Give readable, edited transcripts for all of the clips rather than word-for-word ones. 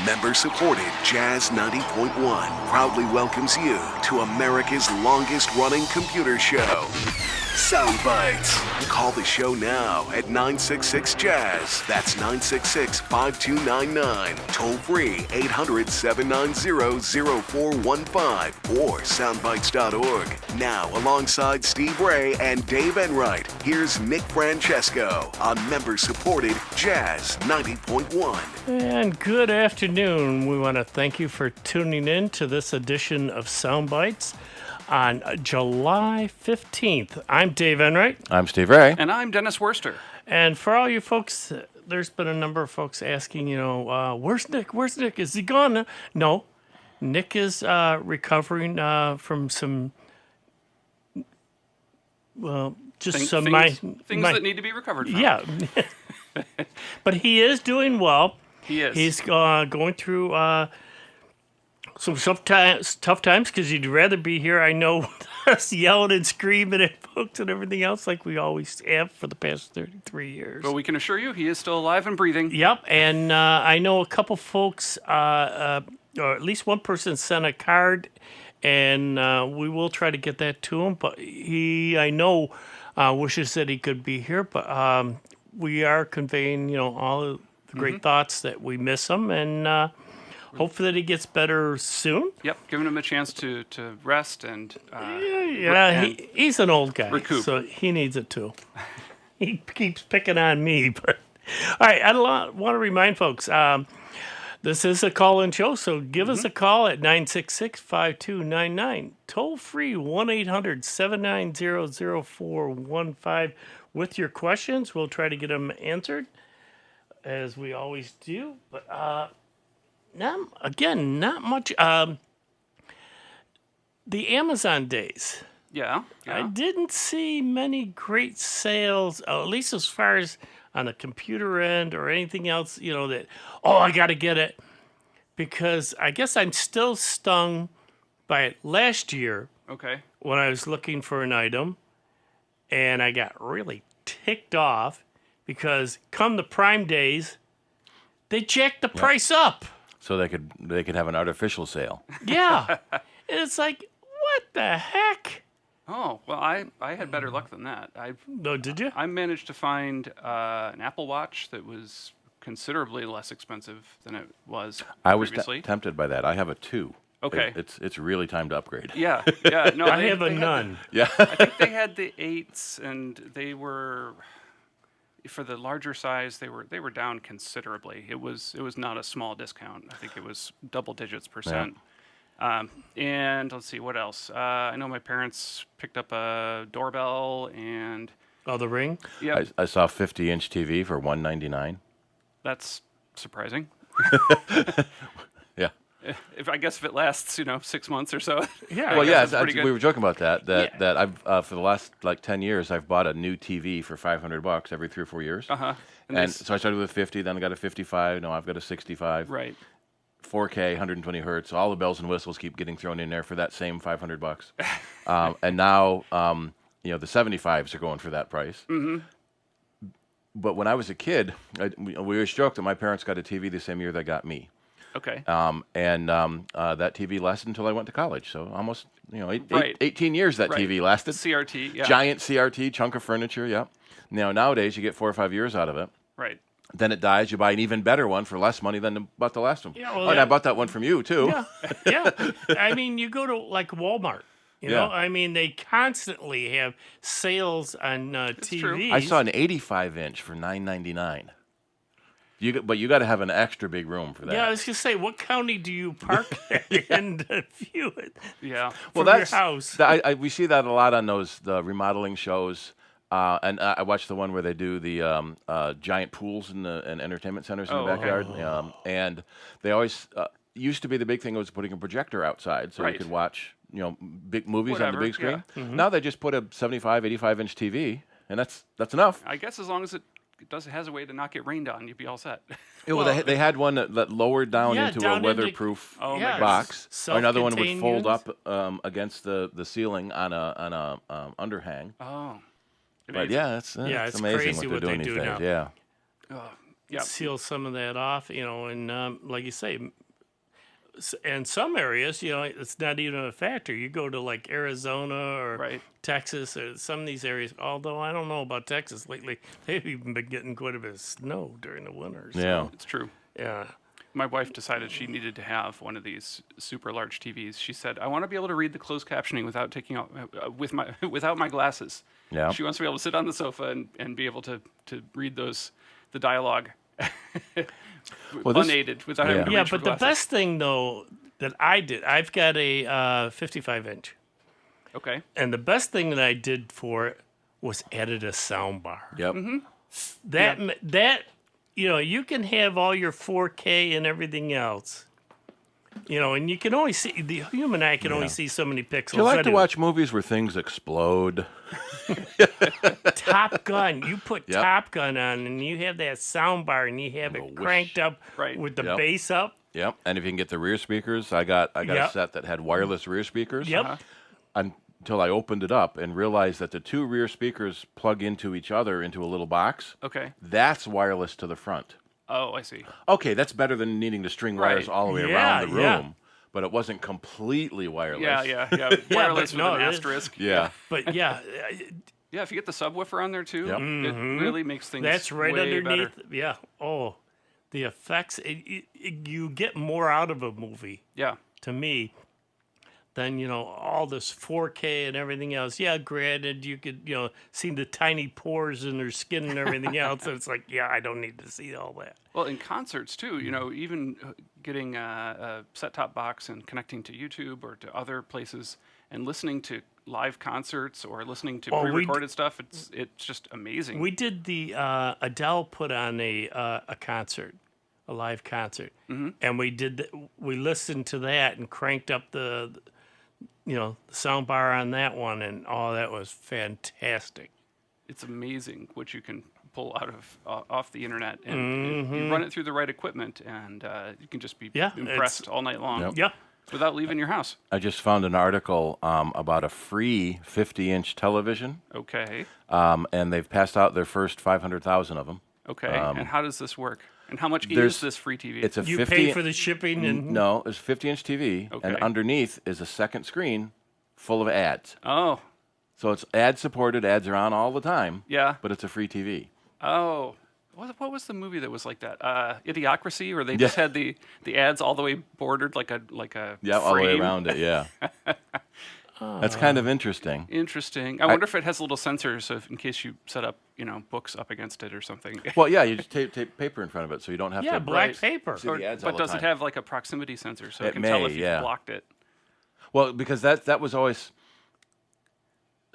Member-supported Jazz 90.1 proudly welcomes you to America's longest-running computer show, Sound Bytes. Call the show now at 966-JAZZ. That's 966-5299. Toll-free 800-790-0415 or soundbytes.org. Now, alongside Steve Ray and Dave Enright, here's Nick Francesco on member-supported Jazz 90.1. And good afternoon. We want to thank you for tuning in to this edition of Sound Bytes on July 15th. I'm Dave Enright. I'm Steve Ray. And I'm Dennis Worster. And for all you folks, there's been a number of folks asking, where's Nick? Where's Nick? Is he gone? No. Nick is recovering from some, Things that need to be recovered from. Yeah. But he is doing well. He is. He's going through some tough times because you'd rather be here. I know with us yelling and screaming at folks and everything else like we always have for the past 33 years. But we can assure you he is still alive and breathing. Yep, and I know a couple folks, or at least one person sent a card, and we will try to get that to him. But he, I know, wishes that he could be here, but we are conveying, all of the great thoughts that we miss him, and hopefully that he gets better soon. Yep, giving him a chance to rest and he's an old guy, recoup. So he needs it too. He keeps picking on me, but all right. I want to remind folks, this is a call-in show, so give us a call at 966-5299. Toll free 1-800-790-0415 with your questions. We'll try to get them answered as we always do, but not much. The Amazon days. Yeah. I didn't see many great sales, at least as far as on the computer end or anything else, that, I got to get it. Because I guess I'm still stung by it last year. Okay. When I was looking for an item, and I got really ticked off because come the Prime days, they jacked the price up. So they could have an artificial sale. Yeah. And it's like, what the heck? Oh, well, I had better luck than that. No, did you? I managed to find an Apple Watch that was considerably less expensive than it was previously. I was tempted by that. I have a 2. Okay. It's really time to upgrade. Yeah. No, I have a none. Yeah. I think they had the 8s, and they were, for the larger size, they were down considerably. It was not a small discount. I think it was double digits %. Yeah. And let's see, what else? I know my parents picked up a doorbell and... Oh, the Ring? Yeah. I saw a 50-inch TV for $199. That's surprising. Yeah. If it lasts, 6 months or so. Yeah. Well, yeah, we were joking about that. That I've for the last 10 years, I've bought a new TV for $500 every 3 or 4 years. And so I started with a 50, then I got a 55. No, I've got a 65. Right. 4K, 120 hertz. All the bells and whistles keep getting thrown in there for that same $500. And now, the 75s are going for that price. Mm-hmm. But when I was a kid, we always joked that my parents got a TV the same year they got me. Okay. And that TV lasted until I went to college. So almost, 18 years that Right. TV lasted. CRT, yeah. Giant CRT, chunk of furniture, yeah. Nowadays, you get 4 or 5 years out of it. Right. Then it dies. You buy an even better one for less money than bought the last one. Yeah, well, and I bought that one from you, too. Yeah. I mean, you go to, like, Walmart. Yeah. I mean, they constantly have sales on TVs. true. I saw an 85-inch for $9.99. But you got to have an extra big room for that. Yeah, I was going to say, what county do you park in to view it? Yeah. Well, that's your house. We see that a lot on the remodeling shows. And I watched the one where they do the giant pools and entertainment centers in the backyard. Okay. And they always used to be the big thing was putting a projector outside so you could watch big movies on the big screen. Yeah. Mm-hmm. Now they just put a 75, 85-inch TV, and that's enough. I guess as long as it has a way to not get rained on, you'd be all set. Yeah, well, they had one that lowered down into down a weatherproof into- box. Or another one would self-contained fold units. up against the ceiling on a underhang. Oh. But yeah, it's it's amazing crazy what they're doing they these do days. now. Yeah. Oh, Yep. seal some of that off, and like you say, in some areas, it's not even a factor. You go to like Arizona or Right. Texas or some of these areas, although I don't know about Texas lately. They've even been getting quite a bit of snow during the winter. So, Yeah. It's true. yeah. My wife decided she needed to have one of these super large TVs. She said, "I want to be able to read the closed captioning without taking out without my glasses." Yeah. She wants to be able to sit on the sofa and be able to read the dialogue Well, this- unaided without having to Yeah, reach for but the glasses. best thing, though, that I did, I've got a 55-inch. Okay. And the best thing that I did for it was added a sound bar. Yep. That you can have all your 4K and everything else, and you can only see the human eye can only see so many pixels. Do you like to anyway. watch movies where things explode? Top Gun? You put Yep. Top Gun on, and you have that sound bar, and you have it whoosh. cranked up Right. with the Yep. bass up. Yep. And if you can get the rear speakers, I got a Yep. set that had wireless rear speakers. Yep. Until I opened it up and realized that the two rear speakers plug into each other into a little box. Okay. That's wireless to the front. Oh, I see. Okay, that's better than needing to string wires Right. all the way Yeah, around the room. yeah. But it wasn't completely wireless. Yeah. Wireless no, with it an is- asterisk. Yeah. But yeah, Yeah, if you get the subwoofer on there too, Yep. it really makes things that's right way underneath. better. Yeah. Oh, the effects. You get more out of a movie. Yeah. To me than all this 4K and everything else. Yeah, granted, you could see the tiny pores in their skin and everything else. And it's like, yeah, I don't need to see all that. Well, in concerts too, even getting a set-top box and connecting to YouTube or to other places and listening to live concerts or listening to Oh, pre-recorded stuff, it's just amazing. We did the Adele put on a concert, a live concert, and we listened to that and cranked up the sound bar on that one, and that was fantastic. It's amazing what you can pull out of off the internet, and you run it through the right equipment, and you can just be Yeah, impressed it's- all night long Yep. Yeah. without leaving your house. I just found an article about a free 50-inch television, Okay. and they've passed out their first 500,000 of them. Okay. And how does this work? And how much is there's- this free TV? It's a You 50. pay for the shipping and No, it's a 50-inch TV, and Okay. underneath is a second screen full of ads. Oh, So it's ad-supported. Ads are on all the time. yeah. But it's a free TV. Oh, what was the movie that was like that? Idiocracy, where they just had the ads all the way bordered like a Yeah, all the way frame? around it. Yeah. That's kind of interesting. Interesting. I wonder if it has a little sensor, so in case you set up books up against it or something. Well, yeah, you just tape paper in front of it, so you don't have yeah, to. black Right. paper. See the ads all But the does it time. have like a proximity sensor, so it It can tell may, if you yeah. blocked it? Well, because that was always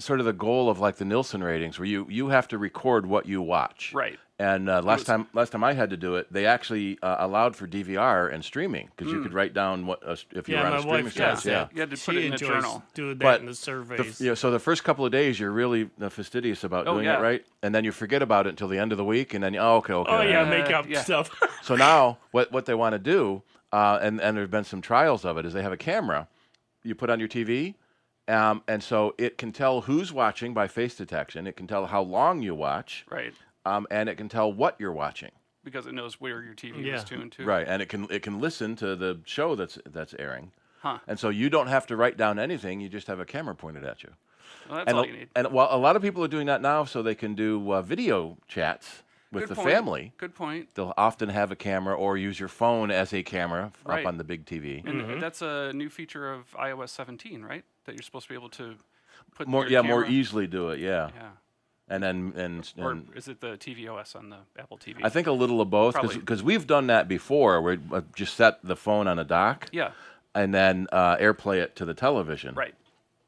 sort of the goal of like the Nielsen ratings, where you have to record what you watch. Right. And last time I had to do it, they actually allowed for DVR and streaming because you could write down what if you Yeah, were on my a streaming wife service. does Yeah. that. You had to She put it in a enjoys journal. doing that But in the The, surveys. so the first couple of days you're really fastidious about Oh, doing yeah. it right, and then you forget about it until the end of the week, and then okay. Oh yeah, make up yeah. stuff. So now what they want to do, and there've been some trials of it, is they have a camera you put on your TV, and so it can tell who's watching by face detection. It can tell how long you watch, Right. and it can tell what you're watching. Because it knows where your TV Yeah. is tuned to. Right, and it can listen to the show that's airing. Huh. And so you don't have to write down anything. You just have a camera pointed at you. Well, that's and all you need. and well, a lot of people are doing that now, so they can do video chats with Good the point. family. Good point. They'll often have a camera or use your phone as a camera Right. up on the big TV. And that's a new feature of iOS 17, right? That you're supposed to be able to put More your more camera- easily do it. Yeah, Yeah. and then Or is it the tvOS on the Apple TV? I think a little of both Probably. because we've done that before. Where just set the phone on a dock. Yeah. And then AirPlay it to the television. Right.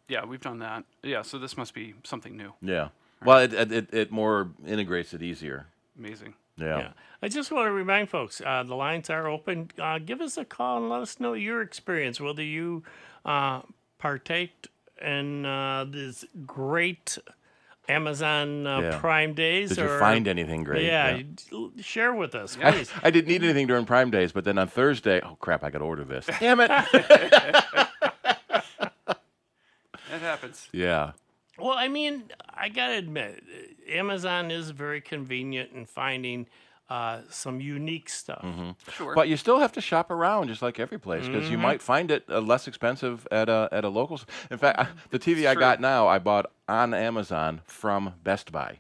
Yeah, we've done that. Yeah, so this must be something new. Yeah. Well, it more integrates it easier. Amazing. Yeah. Yeah. I just want to remind folks, the lines are open. Give us a call and let us know your experience, whether you partaked in this great Amazon Yeah. Prime days. Did or, you find anything great? Yeah, share with us, please. I didn't need anything during Prime Days, but then on Thursday, oh crap, I got to order this. Damn it. That happens. Yeah. Well, I mean, I got to admit, Amazon is very convenient in finding some unique stuff. Sure. But you still have to shop around, just like every place, because you might find it less expensive at a local. In fact, the TV I True. got now, I bought on Amazon from Best Buy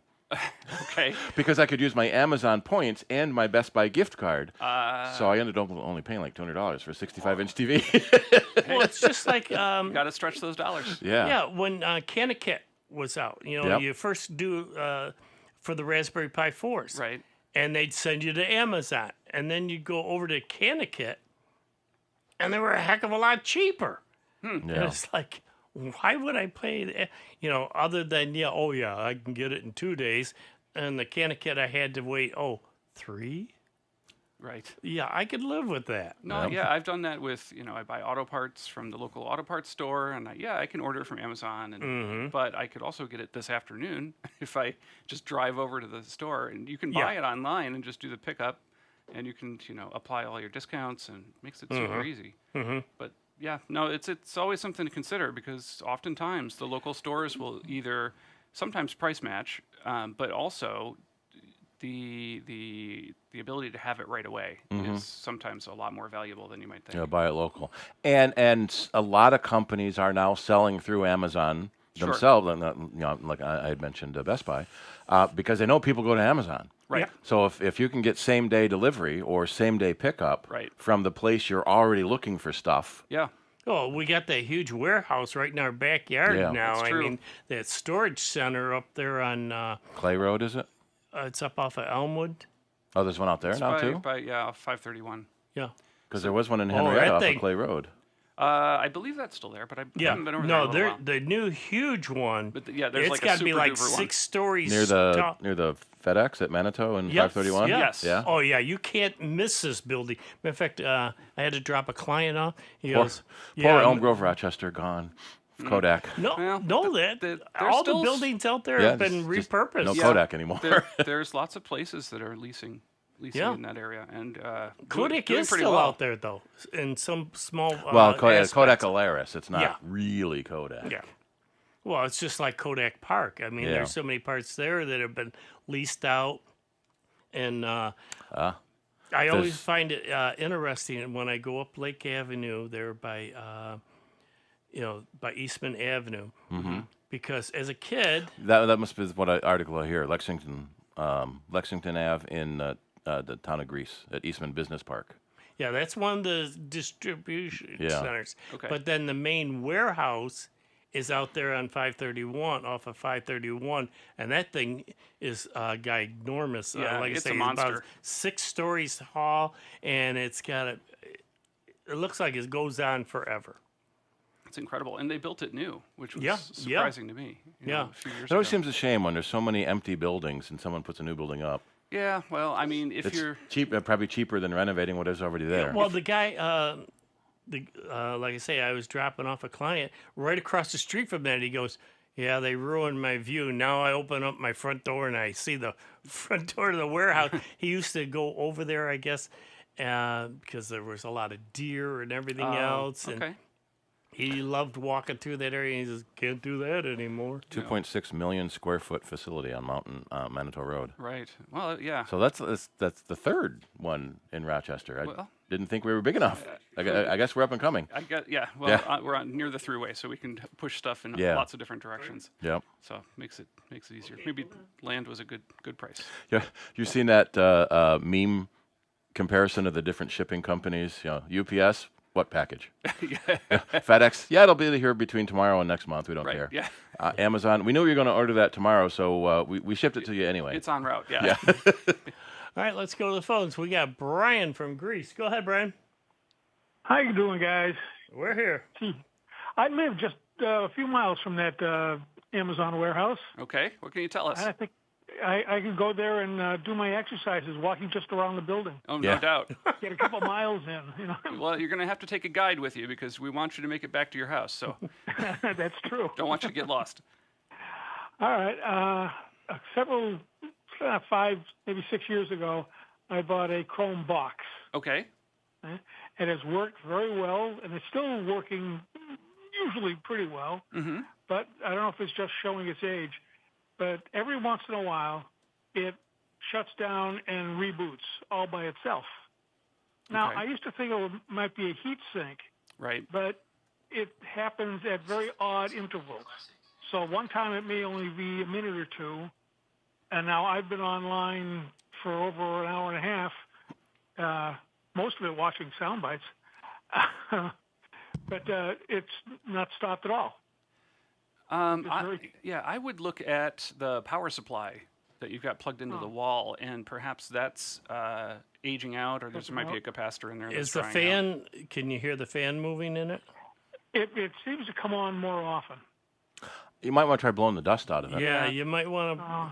Okay. because I could use my Amazon points and my Best Buy gift card. So I ended up only paying like $200 for a 65-inch TV. Well, it's just like Got to stretch those dollars. yeah, when Connecticut was out, Yep. you first do for the Raspberry Pi 4s, Right. and they'd send you to Amazon, and then you'd go over to Connecticut, and they were a heck of a lot cheaper. And Yeah. it's like, why would I pay that? Other than, I can get it in 2 days. And the Connecticut, I had to wait, 3? Right. Yeah, I could live with that. No, yeah, I've done that with, I buy auto parts from the local auto parts store, and I can order it from Amazon, and but I could also get it this afternoon if I just drive over to the store, and you can buy it online and just do the pickup, and you can, apply all your discounts, and it makes it super easy. But yeah, no, it's always something to consider, because oftentimes the local stores will either sometimes price match, but also the ability to have it right away is sometimes a lot more valuable than you might think. Yeah, buy it local. And a lot of companies are now selling through Amazon Sure. themselves, and like I had mentioned Best Buy, because they know people go to Amazon. Right. Yeah. So if you can get same-day delivery or same-day pickup Right. from the place you're already looking for stuff, Yeah. Oh, we got that huge warehouse right in our backyard Yeah. now. That's I true. mean, that storage center up there on, Clay Road, is it? it's up off of Elmwood. Oh, there's one out there It's now, too? by 531. Yeah. Because there was one in that Henrietta off thing- of Clay Road. I believe that's still there, but I Yeah. haven't been over there in a No, little while. the new huge one. But there's It's like a got to be super like duper 6 one. stories Near the tall. FedEx at Manitou and Yes, 531? Yes. Yeah. Oh, yeah. You can't miss this building. Matter of fact, I had to drop a client off. He Poor, goes, poor yeah, Elm Grove, Rochester, gone. Kodak. No, Well, no, there's all the still buildings out there Yeah, have been just repurposed. No Yeah. Kodak anymore. There's lots of places that are leasing Yeah. in that area, and Kodak doing is pretty still well. out there, though, in some small Well, Kodak aspects. Alaris. It's not Yeah. really Kodak. Yeah. Well, it's just like Kodak Park. I mean, Yeah. there's so many parts there that have been leased out, and I always there's- find it interesting when I go up Lake Avenue there by, by Eastman Avenue, because as a kid, That must be what article I hear. Lexington Ave in the town of Greece at Eastman Business Park. yeah, that's one of the distribution Yeah. centers. Okay. But then the main warehouse is out there on 531, off of 531, and that thing is ginormous. Yeah, like it's I a say, monster. about 6 stories tall, and it's got it looks like it goes on forever. It's incredible, and they built it new, which was Yeah, yeah. surprising to me. Yeah. A few years It always ago. seems a shame when there's so many empty buildings and someone puts a new building up. Yeah, well, I mean, if It's you're cheap, probably cheaper than renovating what is already there. Well, the guy, like I say, I was dropping off a client right across the street from that. He goes, "Yeah, they ruined my view. Now I open up my front door and I see the front door to the warehouse." He used to go over there, I guess, because there was a lot of deer and everything else, and okay. he loved walking through that area. And he says, "Can't do that anymore." 2.6 million square foot facility on Manitou Road. Right. Well, yeah. So that's the third one in Rochester. I Well- didn't think we were big enough. I guess we're up and coming. I got Well, Yeah. we're on near the throughway, so we can push stuff in Yeah. lots of different directions. Yep. So makes it easier. Maybe land was a good price. Yeah. You've seen that meme comparison of the different shipping companies. UPS. What package? FedEx. Yeah, it'll be here between tomorrow and next month. We don't Right. care. Yeah. Amazon. We knew you were going to order that tomorrow, so we shipped it to you anyway. It's on route. Yeah. All right, let's go to the phones. We got Brian from Greece. Go ahead, Brian. How you doing, guys? We're here. I live just a few miles from that Amazon warehouse. Okay. What can you tell us? I think I can go there and do my exercises walking just around the building. Oh, Yeah. no doubt. Get a couple miles in, Well, you're going to have to take a guide with you because we want you to make it back to your house. So That's true. don't want you to get lost. All right. Several, 5, maybe 6 years ago, I bought a Chrome box. Okay. It has worked very well, and it's still working usually pretty well. Mm-hmm. But I don't know if it's just showing its age. But every once in a while, it shuts down and reboots all by itself. Now, Okay. I used to think it might be a heat sink, Right. but it happens at very odd intervals. So one time it may only be a minute or two, and now I've been online for over an hour and a half, most of it watching sound bites, but it's not stopped at all. I would look at the power supply that you've got plugged into the wall, and perhaps that's aging out, or there might be a capacitor in there. Is that's the drying out. fan? Can you hear the fan moving in it? It seems to come on more often. You might want to try blowing the dust out of it. Yeah, you might want to. Uh,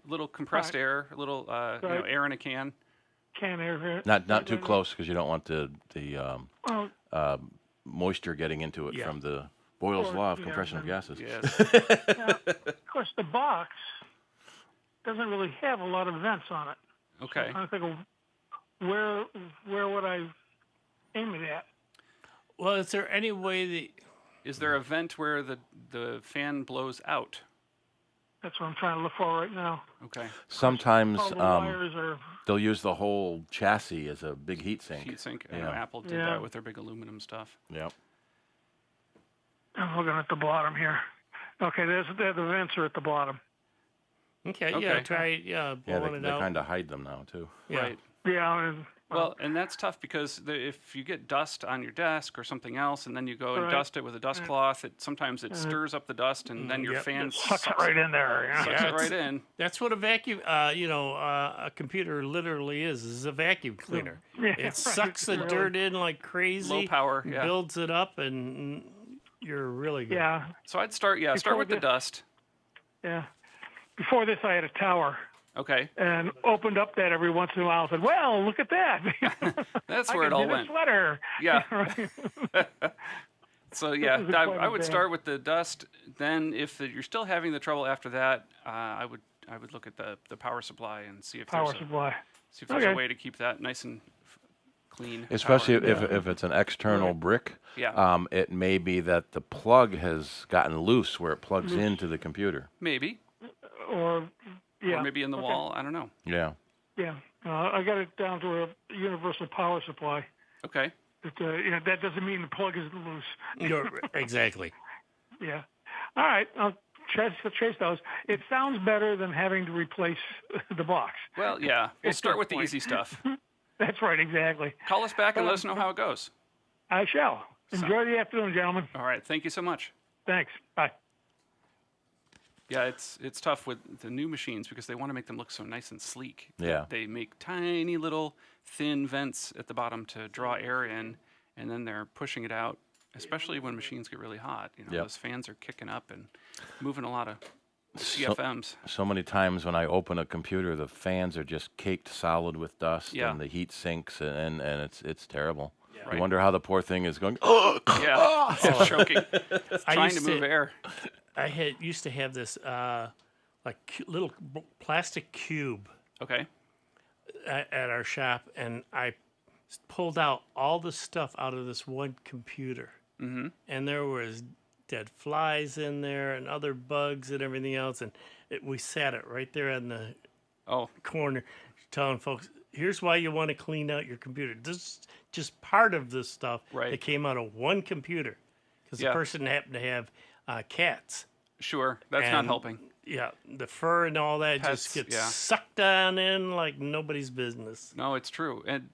Little compressed air, a little Right. air in a can. Can air here. Not too close because you don't want the Well, moisture getting into it Yeah. from the Boyle's Or, law of yeah, compression of gases. Yes. of course, the box doesn't really have a lot of vents on it. Okay. I'm trying to think of where would I aim it at? Well, is there any way that? Is there a vent where the fan blows out? That's what I'm trying to look for right now. Okay. Sometimes All the wires are. they'll use the whole chassis as a big heat sink. Heat sink. I Yeah. know Apple did Yeah. that with their big aluminum stuff. Yep. I'm looking at the bottom here. Okay, the vents are at the bottom. Okay, Okay. yeah, try Yeah, blowing they it out. kind of hide them now too. Yeah. Right. Yeah. And, Well, and that's tough because if you get dust on your desk or something else, and then you go and Right. dust it with a dust cloth, sometimes it stirs up the dust, and then your Yep. fan sucks it right in there. Yeah. sucks Yeah, it right in. That's what a vacuum, a computer literally is a vacuum cleaner. Yeah, It right, sucks the really. dirt in like crazy. Low power, yeah. Builds it up, and you're really good. Yeah. So I'd start with the this- dust. Yeah. Before this, I had a tower Okay. and opened up that every once in a while and said, "Well, look at that." That's I where can it all knit a went. sweater. Yeah. So yeah, This is I quite would a start with the dust. Then, if you're still having the trouble after that, I would look at the power supply and see if Power there's supply. a Okay. way to keep that nice and clean. Especially power. if it's an external brick. Yeah. It may be that the plug has gotten loose where it plugs into the computer. Maybe, Or yeah. or maybe in the Okay. wall. I don't know. Yeah. Yeah. I got it down to a universal power supply. Okay. But, that doesn't mean the plug isn't loose. Exactly. Yeah. All right. I'll trace those. It sounds better than having to replace the box. Well, yeah. We'll At start this with the point. easy stuff. That's right. Exactly. Call us back and let us know how it goes. I shall. Enjoy the afternoon, gentlemen. All right. Thank you so much. Thanks. Bye. Yeah, it's tough with the new machines because they want to make them look so nice and sleek. Yeah. They make tiny little thin vents at the bottom to draw air in, and then they're pushing it out, especially when machines get really hot. You know, Yep. those fans are kicking up and moving a lot of CFMs. So many times when I open a computer, the fans are just caked solid with dust, Yeah. and the heat sinks, and it's terrible. Right. You wonder how the poor thing is going. Oh, Yeah, it's choking. It's I trying to used move to- air. I used to have this little plastic cube Okay. at our shop, and I pulled out all the stuff out of this one computer, and there was dead flies in there and other bugs and everything else, and we sat it right there in the Oh, corner, telling folks, here's why you want to clean out your computer. This is just part of this stuff Right. that came out of one computer, because Yeah. the person happened to have cats. sure. That's not And, helping. Yeah, the fur and all that Pets, just gets yeah. sucked on in like nobody's business. No, it's true. And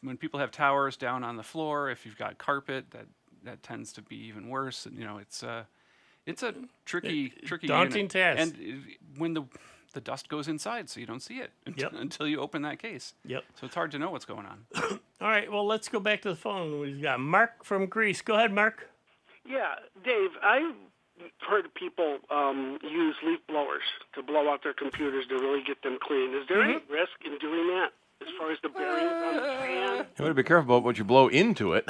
when people have towers down on the floor, if you've got carpet, that tends to be even worse. And, it's a tricky daunting unit. task. And when the dust goes inside, so you don't see it Yep. until you open that case. Yep. So it's hard to know what's going on. All right, well, let's go back to the phone. We've got Mark from Greece. Go ahead, Mark. Yeah, Dave, I've heard people use leaf blowers to blow out their computers to really get them clean. Is there any risk in doing that as far as the bearings on the fan? You want to be careful about what you blow into it.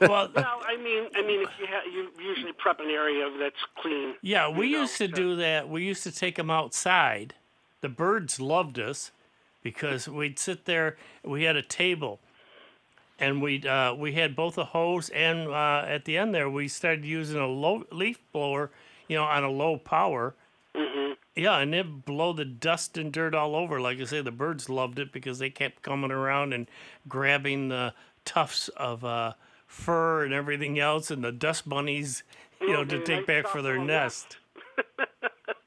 Well, Well, I mean, if you usually prep an area that's clean. yeah, we you know, used to do that. We used to take them outside. The birds loved us because we'd sit there. We had a table, and we had both a hose and at the end there we started using a low leaf blower, on a low power, Yeah, and it blow the dust and dirt all over. Like I say, the birds loved it because they kept coming around and grabbing the tufts of fur and everything else, and the dust bunnies, to Nice take back for soft their little nest.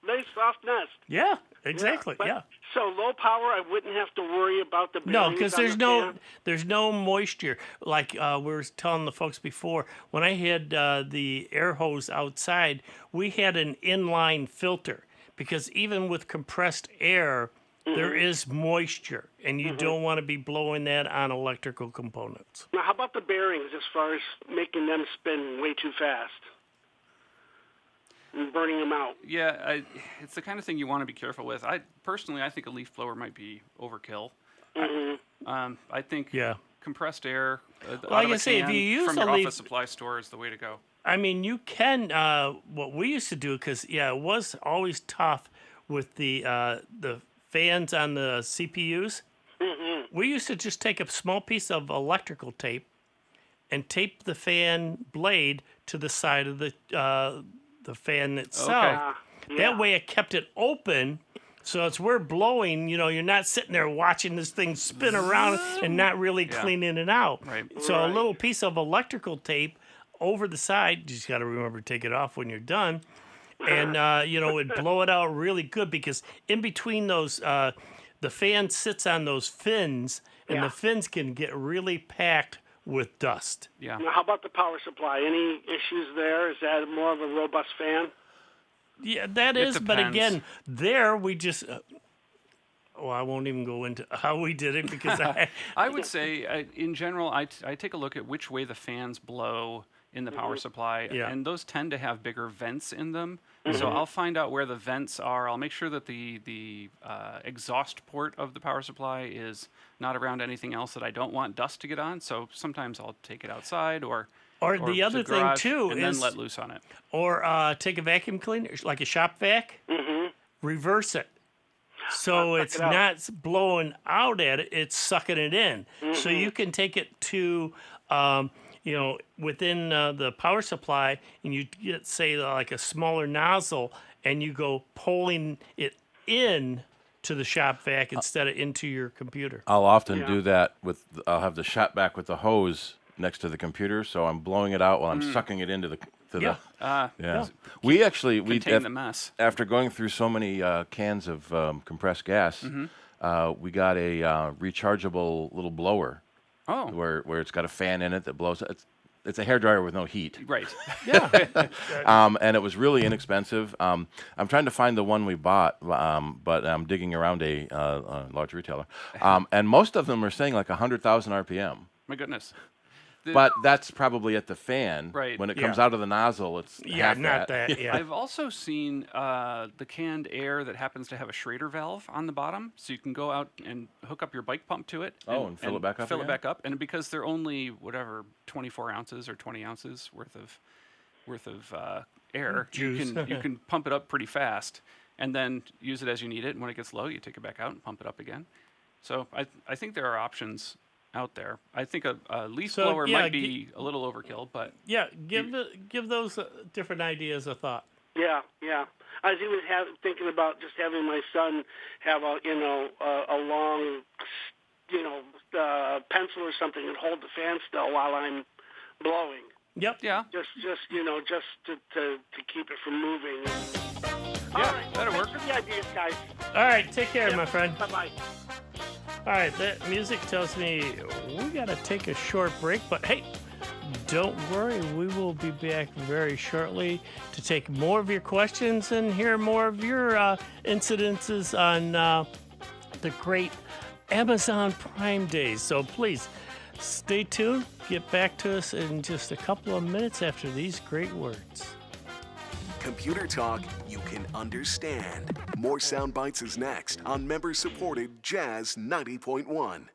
Nice soft nest. Yeah, exactly. But- Yeah. So low power, I wouldn't have to worry about the No, bearings because on the fan? there's no moisture. Like we were telling the folks before, when I had the air hose outside, we had an inline filter because even with compressed air, there is moisture, and you don't want to be blowing that on electrical components. Now, how about the bearings as far as making them spin way too fast and burning them out? Yeah, it's the kind of thing you want to be careful with. I think a leaf blower might be overkill. I think Yeah. compressed air Like out of I a say, if can you use from a your leaf- office supply store is the way to go. I mean, you can. What we used to do, because it was always tough with the fans on the CPUs. We used to just take a small piece of electrical tape and tape the fan blade to the side of the fan itself. That way, it kept it open. So it's we're blowing, you're not sitting there watching this thing spin around and not really cleaning it out. Right. So a little piece of electrical tape over the side, you just got to remember to take it off when you're done. And, it'd blow it out really good because in between those, the fan sits on those fins and the fins can get really packed with dust. Yeah. Now, how about the power supply? Any issues there? Is that more of a robust fan? Yeah, that is. But depends. again, there we just. I won't even go into how we did it because I would say, in general, I take a look at which way the fans blow in the power supply, Yeah. and those tend to have bigger vents in them. So I'll find out where the vents are. I'll make sure that the exhaust port of the power supply is not around anything else that I don't want dust to get on. So sometimes I'll take it outside or Or to the other thing garage too and is, then let loose on it. or take a vacuum cleaner, like a shop vac, reverse it. So suck it's it out. not blowing out at it, it's sucking it in. So you can take it to, within the power supply, and you get, say, like a smaller nozzle, and you go pulling it in to the shop vac instead of into your computer. I'll often do that I'll have the shot back with the hose next to the computer, so I'm blowing it out while I'm sucking it into the. We actually Contain the mess. after going through so many cans of compressed gas, we got a rechargeable little blower Oh, where it's got a fan in it that blows. It's a hairdryer with no heat. right. And it was really inexpensive. I'm trying to find the one we bought, but I'm digging around a large retailer. And most of them are saying like 100,000 RPM. My goodness. But that's probably at the fan. Right. When it comes Yeah. out of the nozzle, it's half not that. that. Yeah. I've also seen the canned air that happens to have a Schrader valve on the bottom, so you can go out and hook up your bike pump to it. And fill it back up Fill it again? back up, and because they're only 24 ounces or 20 ounces worth of air, Juice. you can pump it up pretty fast, and then use it as you need it. And when it gets low, you take it back out and pump it up again. So I think there are options out there. I think a leaf So, blower yeah, might be a little overkill, but Yeah, give those different ideas a thought. Yeah. I was even thinking about just having my son have a long, pencil or something and hold the fan still while I'm blowing. Yep. yeah, Just to keep it from moving. yeah, that'll work. Thanks for the ideas, guys. All right, take care, my friend. Bye-bye. All right, that music tells me we got to take a short break, but hey, don't worry. We will be back very shortly to take more of your questions and hear more of your incidences on the great Amazon Prime Days. So please stay tuned. Get back to us in just a couple of minutes after these great words. Computer talk you can understand. More Sound Bites is next on member-supported Jazz 90.1.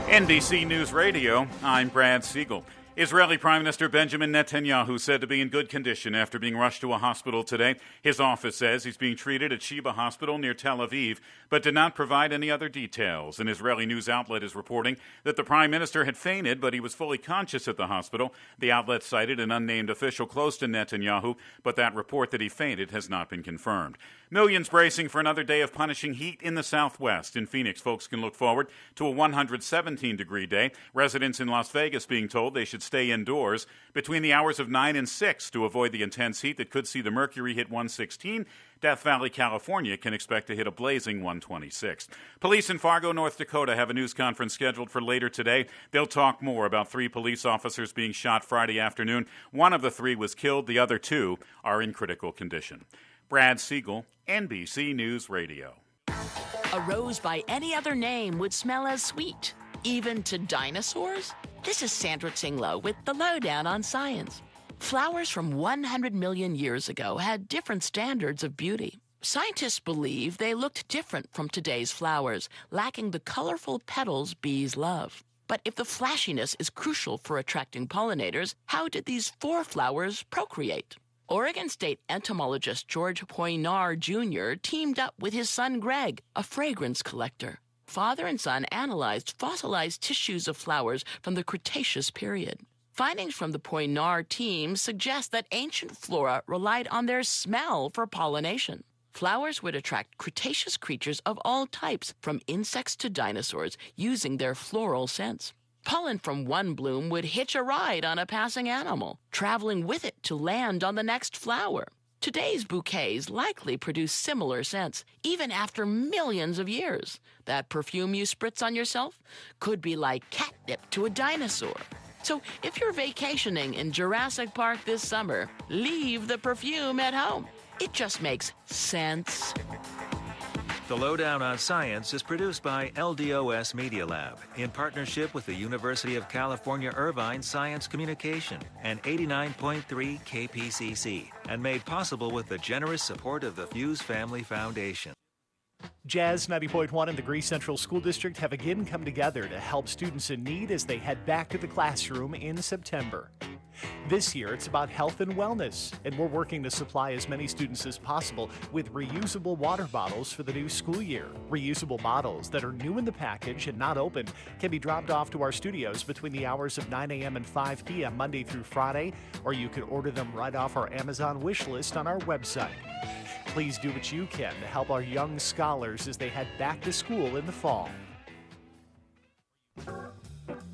NBC News Radio, I'm Brad Siegel. Israeli Prime Minister Benjamin Netanyahu said to be in good condition after being rushed to a hospital today. His office says he's being treated at Sheba Hospital near Tel Aviv, but did not provide any other details. An Israeli news outlet is reporting that the Prime Minister had fainted, but he was fully conscious at the hospital. The outlet cited an unnamed official close to Netanyahu, but that report that he fainted has not been confirmed. Millions bracing for another day of punishing heat in the Southwest. In Phoenix, folks can look forward to a 117-degree day. Residents in Las Vegas being told they should stay indoors between the hours of 9 and 6 to avoid the intense heat that could see the mercury hit 116. Death Valley, California can expect to hit a blazing 126. Police in Fargo, North Dakota have a news conference scheduled for later today. They'll talk more about 3 police officers being shot Friday afternoon. One of the 3 was killed. The other 2 are in critical condition. Brad Siegel, NBC News Radio. A rose by any other name would smell as sweet, even to dinosaurs? This is Sandra Tinglow with the Lowdown on Science. Flowers from 100 million years ago had different standards of beauty. Scientists believe they looked different from today's flowers, lacking the colorful petals bees love. But if the flashiness is crucial for attracting pollinators, how did these 4 flowers procreate? Oregon State entomologist George Poinar Jr. teamed up with his son Greg, a fragrance collector. Father and son analyzed fossilized tissues of flowers from the Cretaceous period. Findings from the Poinar team suggest that ancient flora relied on their smell for pollination. Flowers would attract Cretaceous creatures of all types, from insects to dinosaurs, using their floral scents. Pollen from one bloom would hitch a ride on a passing animal, traveling with it to land on the next flower. Today's bouquets likely produce similar scents, even after millions of years. That perfume you spritz on yourself could be like catnip to a dinosaur. So if you're vacationing in Jurassic Park this summer, leave the perfume at home. It just makes sense. The Lowdown on Science is produced by LDOS Media Lab in partnership with the University of California Irvine Science Communication and 89.3 KPCC, and made possible with the generous support of the Fuse Family Foundation. Jazz 90.1 and the Greece Central School District have again come together to help students in need as they head back to the classroom in September. This year, it's about health and wellness, and we're working to supply as many students as possible with reusable water bottles for the new school year. Reusable bottles that are new in the package and not open can be dropped off to our studios between the hours of 9 a.m. and 5 p.m. Monday through Friday, or you can order them right off our Amazon wish list on our website. Please do what you can to help our young scholars as they head back to school in the fall.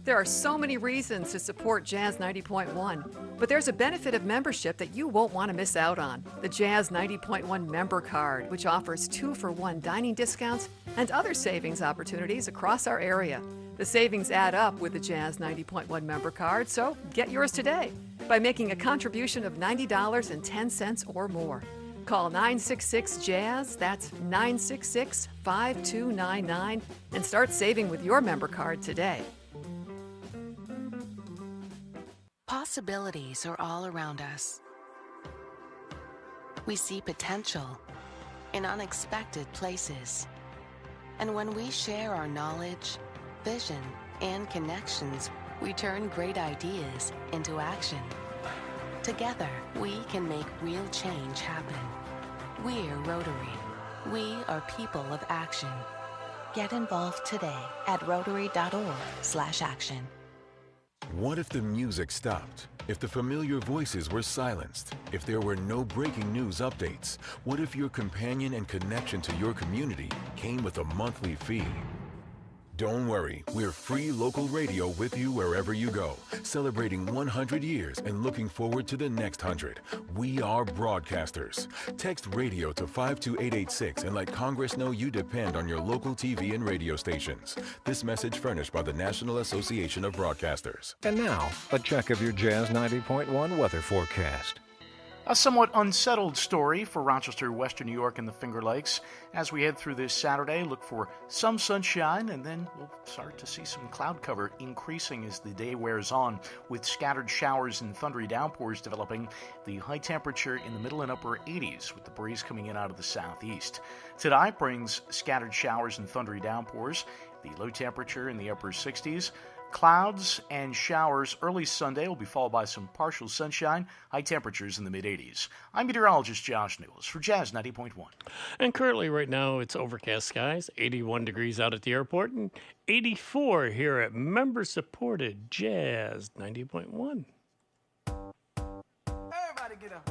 There are so many reasons to support Jazz 90.1, but there's a benefit of membership that you won't want to miss out on. The Jazz 90.1 member card, which offers 2-for-1 dining discounts and other savings opportunities across our area. The savings add up with the Jazz 90.1 member card, so get yours today by making a contribution of $90.10 or more. Call 966-JAZZ, that's 966-5299, and start saving with your member card today. Possibilities are all around us. We see potential in unexpected places. And when we share our knowledge, vision, and connections, we turn great ideas into action. Together, we can make real change happen. We're Rotary. We are people of action. Get involved today at rotary.org/action. What if the music stopped? If the familiar voices were silenced? If there were no breaking news updates? What if your companion and connection to your community came with a monthly fee? Don't worry, we're free local radio with you wherever you go, celebrating 100 years and looking forward to the next 100. We are broadcasters. Text radio to 52886 and let Congress know you depend on your local TV and radio stations. This message furnished by the National Association of Broadcasters. And now, a check of your Jazz 90.1 weather forecast. A somewhat unsettled story for Rochester, Western New York, and the Finger Lakes. As we head through this Saturday, look for some sunshine, and then we'll start to see some cloud cover increasing as the day wears on, with scattered showers and thundery downpours developing. The high temperature in the middle and upper 80s, with the breeze coming in out of the southeast. Tonight brings scattered showers and thundery downpours. The low temperature in the upper 60s. clouds and showers early Sunday will be followed by some partial sunshine. High temperatures in the mid-80s. I'm meteorologist Josh Nichols for Jazz 90.1. And currently, right now, it's overcast skies, 81 degrees out at the airport, and 84 here at member-supported Jazz 90.1. Everybody get up.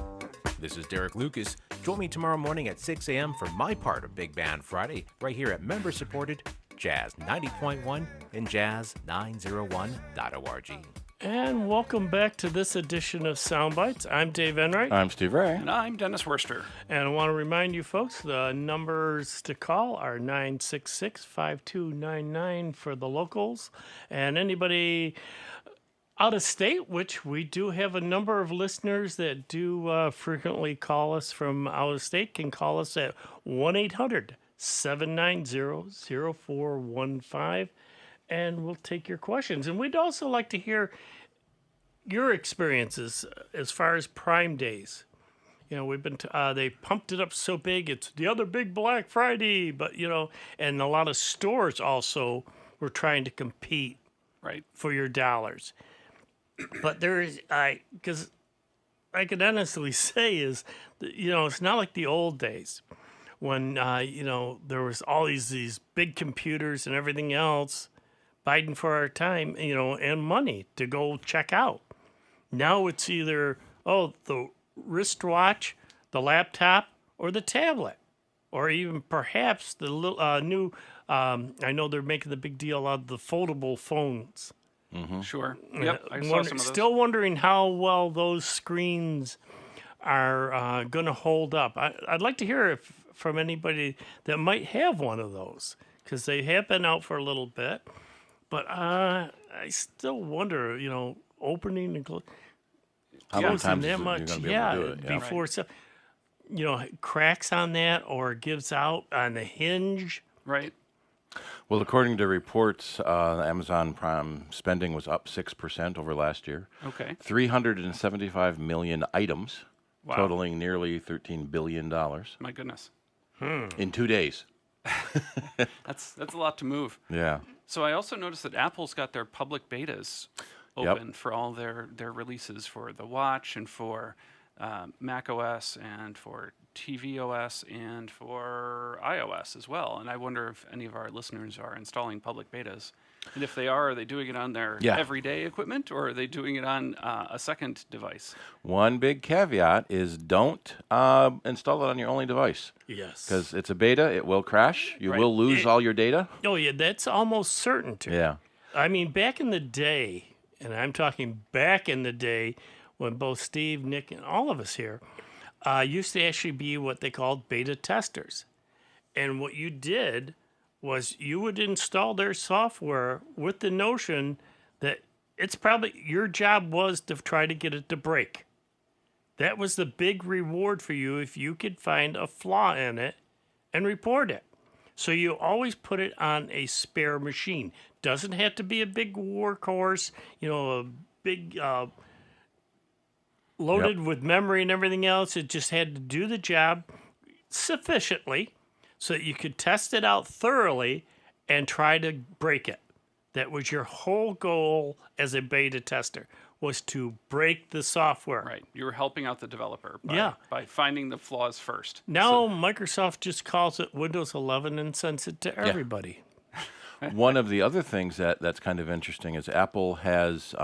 This is Derek Lucas. Join me tomorrow morning at 6 a.m. for my part of Big Band Friday, right here at member-supported Jazz 90.1 and jazz901.org. And welcome back to this edition of Sound Bytes. I'm Dave Enright. I'm Steve Ray. And I'm Dennis Worster. And I want to remind you folks, the numbers to call are 966-5299 for the locals. And anybody out of state, which we do have a number of listeners that do frequently call us from out of state, can call us at 1-800-790-0415, and we'll take your questions. And we'd also like to hear your experiences as far as Prime Days. You know, we've been they pumped it up so big, it's the other big Black Friday, but, you know, and a lot of stores also were trying to compete for your dollars. But there is, because I can honestly say is, you know, it's not like the old days when, you know, there was all these big computers and everything else biting for our time, you know, and money to go check out. Now it's either, the wristwatch, the laptop, or the tablet, or even perhaps the new, I know they're making the big deal out of the foldable phones. Mm-hmm. Sure. Yep. I saw some of those. Still wondering how well those screens are going to hold up. I'd like to hear from anybody that might have one of those, because they have been out for a little bit. But I still wonder, you know, opening and closing. How many times that is it much, you're going to be able to do it? Yeah. Before, you know, cracks on that or gives out on the hinge. Right. Well, according to reports, Amazon Prime spending was up 6% over last year. Okay. 375 million items, Wow. totaling nearly $13 billion. My goodness. In 2 days. That's a lot to move. Yeah. So I also noticed that Apple's got their public betas open for all their releases for the watch and for Mac OS and for tvOS and for iOS as well. And I wonder if any of our listeners are installing public betas. And if they are they doing it on their everyday equipment, or are they doing it on a second device? One big caveat is don't install it on your only device. Yes. Because it's a beta. It will crash. You will lose all your data. Oh, yeah, that's almost certain to. Yeah. I mean, back in the day, and I'm talking back in the day when both Steve, Nick, and all of us here used to actually be what they called beta testers. And what you did was you would install their software with the notion that it's probably your job was to try to get it to break. That was the big reward for you if you could find a flaw in it and report it. So you always put it on a spare machine. Doesn't have to be a big workhorse, you know, a big loaded with memory and everything else. It just had to do the job sufficiently so that you could test it out thoroughly and try to break it. That was your whole goal as a beta tester, was to break the software. Right. You were helping out the developer by finding the flaws first. Now Microsoft just calls it Windows 11 and sends it to everybody. One of the other things that's kind of interesting is Apple has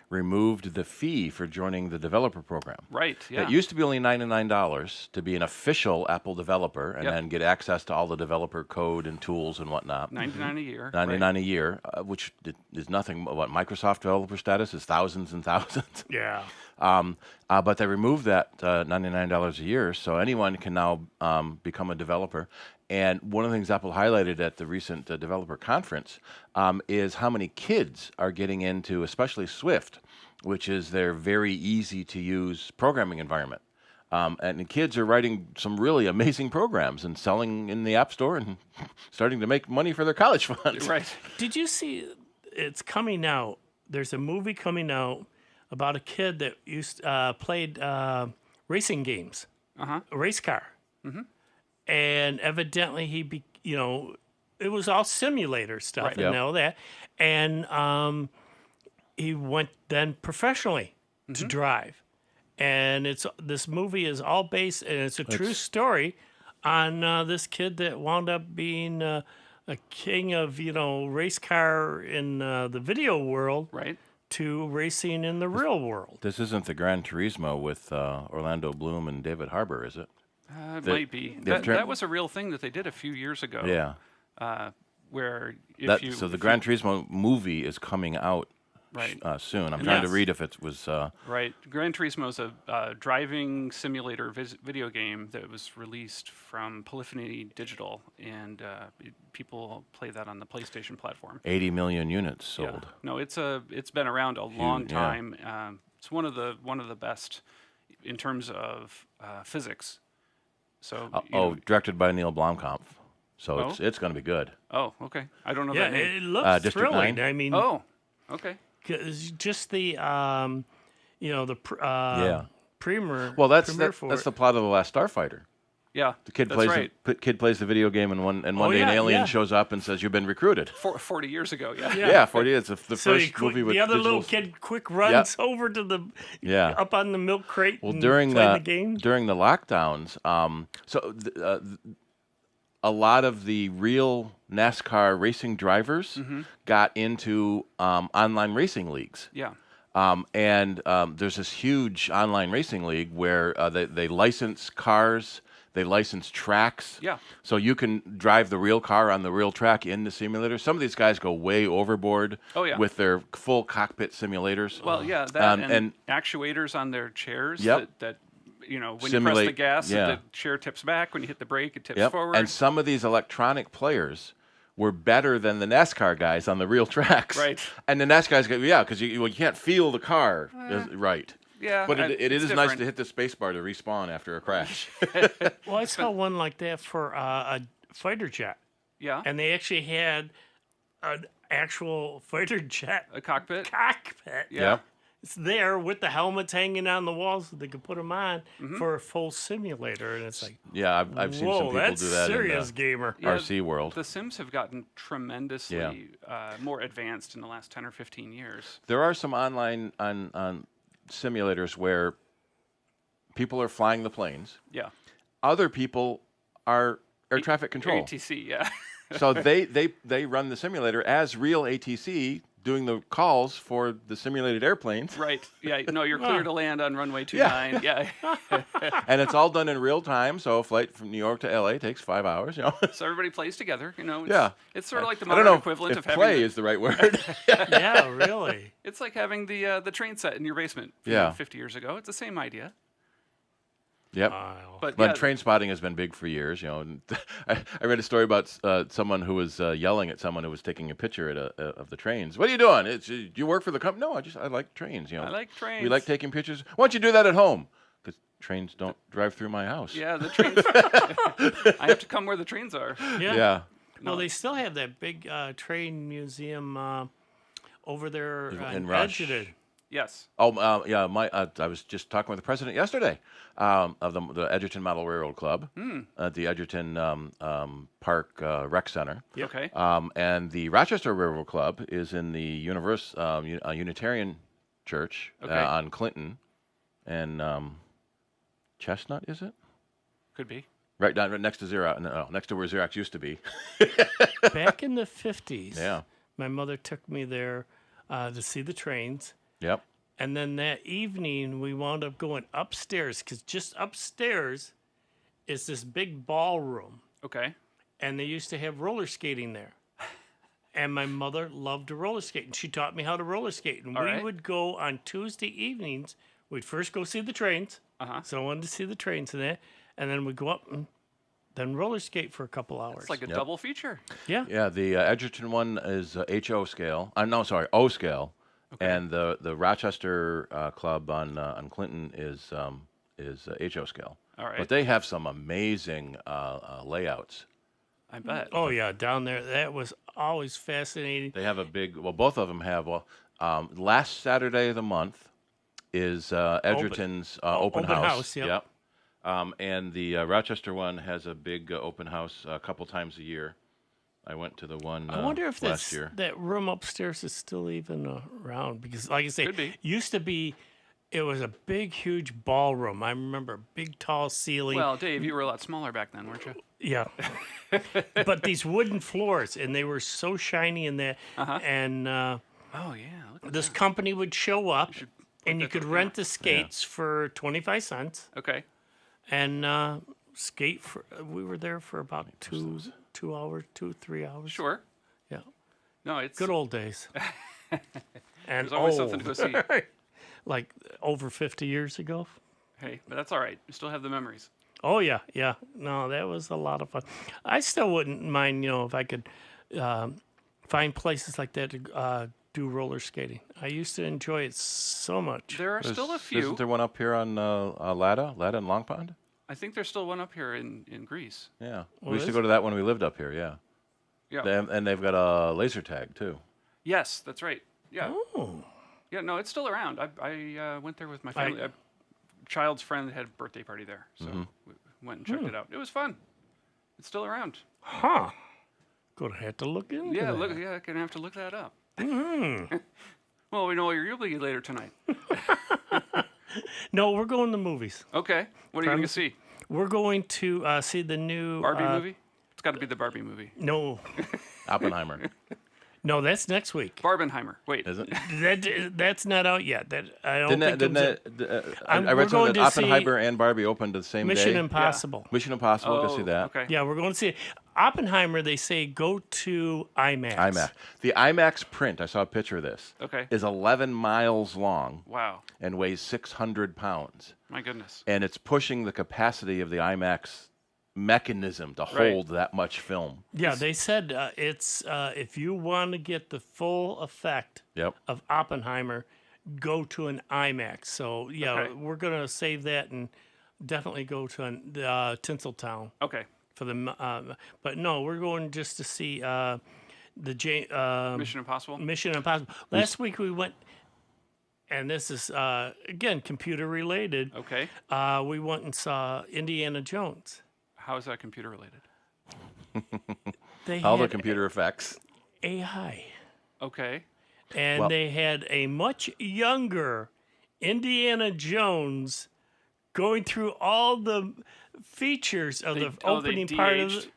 removed the fee for joining the developer program. Right, yeah. It used to be only $99 to be an official Apple developer and then get access to all the developer code and tools and whatnot. $99 a year. $99 a year, which is nothing. What Microsoft developer status is thousands and thousands. Yeah. But they removed that $99 a year, so anyone can now become a developer. And one of the things Apple highlighted at the recent developer conference is how many kids are getting into, especially Swift, which is their very easy-to-use programming environment. And the kids are writing some really amazing programs and selling in the App Store and starting to make money for their college funds. Right. Did you see, it's coming out, there's a movie coming out about a kid that played racing games, a race car. Mm-hmm. And evidently it was all simulator stuff Right. and all that. And he went then professionally to drive. And this movie is all based, and it's a true story on this kid that wound up being a king of, race car in the video world. Right. To racing in the real world. This isn't the Gran Turismo with Orlando Bloom and David Harbour, is it? It might be. That was a real thing that they did a few years ago. Yeah. Where So the Gran Turismo movie is coming out soon. I'm trying to read if it was... Right. Gran Turismo is a driving simulator video game that was released from Polyphony Digital, and people play that on the PlayStation platform. 80 million units sold. Yeah. No, it's been around a long time. It's one of the best in terms of physics. So directed by Neil Blomkamp. So it's going to be good. Oh, okay. I don't know that name. It looks District thrilling. 9? I mean, okay. Just the premiere. Well, that's premiere for the it. plot of The Last Starfighter. Yeah, the kid that's plays right. the kid plays the video game, and one day an alien shows up and says, "You've been recruited." 40 years ago, yeah. Yeah, 40 years. It's the first movie with the other little digital... kid quick runs over to the up on the milk crate. Well, and during play the game. during the lockdowns, a lot of the real NASCAR racing drivers got into online racing leagues. Yeah. And there's this huge online racing league where they license cars, they license tracks. Yeah. So you can drive the real car on the real track in the simulator. Some of these guys go way overboard with their full cockpit simulators. Well, yeah, that and actuators on their chairs that when you press the gas, the chair tips back. When you hit the brake, it tips forward. And some of these electronic players were better than the NASCAR guys on the real tracks. Right. And the NASCAR guys go, because you can't feel the car. Right. Yeah. But it is different. nice to hit the space bar to respawn after a crash. Well, I saw one like that for a fighter jet. Yeah. And they actually had an actual fighter jet. A cockpit? Yeah. It's there with the helmets hanging on the walls so they could put them on for a full simulator. And it's like, I've seen some people that's do that serious in gamer. RC world. The Sims have gotten tremendously more advanced in the last 10 or 15 years. There are some online on simulators where people are flying the planes. Yeah. Other people are air traffic control. ATC, yeah. So they run the simulator as real ATC doing the calls for the simulated airplanes. Right. Yeah. No, you're clear to land on runway 29. Yeah. And it's all done in real time. So a flight from New York to LA takes 5 hours. So everybody plays together. It's sort of like the I don't modern know equivalent if of having play is the right word. Yeah, really. It's like having the train set in your basement. 50 years ago. It's the same idea. Yep. But train spotting has been big for years. And I read a story about someone who was yelling at someone who was taking a picture of the trains. What are you doing? Do you work for the company? No, I like trains. I like trains. We like taking pictures. Why don't you do that at home? Because trains don't drive through my house. Yeah, the trains. I have to come where the trains are. Yeah. Well, they still have that big train museum over there in Rush. Edgerton. Yes. Oh, yeah. I was just talking with the president yesterday of the Edgerton Model Railroad Club at the Edgerton Park Rec Center. Yep. Okay. And the Rochester Railroad Club is in the Unitarian Church on Clinton and Chestnut, is it? Could be. Right next to Xerox. No, next to where Xerox used to be. Back in the 50s, yeah, my mother took me there to see the trains. Yep. And then that evening, we wound up going upstairs because just upstairs is this big ballroom. Okay. And they used to have roller skating there. And my mother loved to roller skate, and she taught me how to roller skate. And we would go on Tuesday evenings. We'd first go see the trains. So I wanted to see the trains and that. And then we'd go up and then roller skate for a couple hours. It's like a double feature. Yeah. Yeah, the Edgerton one is HO scale. O scale. Okay. And the Rochester club on Clinton is HO scale. All right. But they have some amazing layouts. I bet. Oh, yeah, down there. That was always fascinating. They have both of them have, last Saturday of the month is Edgerton's open house. Yep. And the Rochester one has a big open house a couple times a year. I went to the one I wonder if last year. that room upstairs is still even around because, like I say, Could be. used to be. It was a big, huge ballroom. I remember a big, tall ceiling. Well, Dave, you were a lot smaller back then, weren't you? Yeah. But these wooden floors, and they were so shiny in there. And Oh yeah. Look at this that. company would show up, and you that could to- rent the skates for 25 cents. Okay. And skate for. We were there for about 2 hours, 3 hours. Sure. Yeah. No, it's Good old days. And There's always something to go see. Like over 50 years ago. Hey, but that's all right. You still have the memories. Oh yeah, yeah. No, that was a lot of fun. I still wouldn't mind, if I could find places like that to do roller skating. I used to enjoy it so much. There are still a few. Isn't there one up here on Lada and Long Pond? I think there's still one up here in Greece. Yeah, Well, we used to is go to that when we lived up here. Yeah, Yeah. and they've got a laser tag too. Yes, that's right. Yeah. Oh. Yeah, no, it's still around. I went there with my family. A child's friend had a birthday party there, so we went and checked it out. It was fun. It's still around. Huh. Gonna have to look into Yeah, that. look. Yeah, gonna have to look that up. Mm-hmm. Well, we know what you'll be later tonight. No, we're going to movies. Okay. What are you going to see? We're going to see the new Barbie movie? It's got to be the Barbie movie. No. Oppenheimer. No, that's next week. Barbenheimer. Wait. Is it? That's not out yet. That I don't think. I we're read going something that to see Oppenheimer and Barbie opened the same Mission day. Impossible. Mission Impossible. Go see that. Okay. Yeah, we're going to see it. Oppenheimer. They say go to IMAX. IMAX. The IMAX print. I saw a picture of this. Okay. Is 11 miles long. Wow. And weighs 600 pounds. My goodness. And it's pushing the capacity of the IMAX mechanism to hold that much film. Yeah, they said it's if you want to get the full effect of Oppenheimer, go to an IMAX. So yeah, we're gonna save that and definitely go to Tinseltown. Okay. For the but no, we're going just to see the Mission Impossible. Mission Impossible. Last week we went. And this is, again, computer related. Okay. We went and saw Indiana Jones. How is that computer related? All the computer effects. AI. Okay. And they had a much younger Indiana Jones going through all the features of the opening part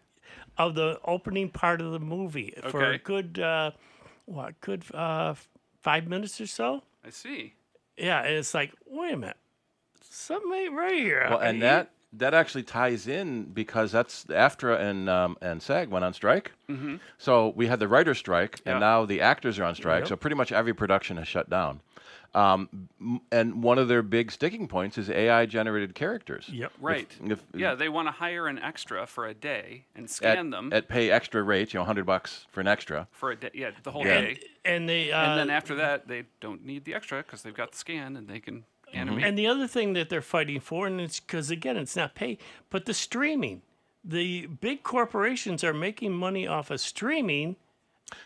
of the opening part of the movie for a good 5 minutes or so. I see. Yeah, and it's like, wait a minute, something ain't right here. Well, and that actually ties in because that's AFTRA and SAG went on strike. Mm-hmm. So we had the writer's strike, and now the actors are on strike. Yep. So pretty much every production has shut down. And one of their big sticking points is AI-generated characters. Yep. Right. Yeah, they want to hire an extra for a day and scan them. At pay extra rates, $100 for an extra. For a day, the whole day. And they and then after that, they don't need the extra because they've got the scan and they can animate. And the other thing that they're fighting for, and it's because again, it's not pay, but the streaming. The big corporations are making money off of streaming,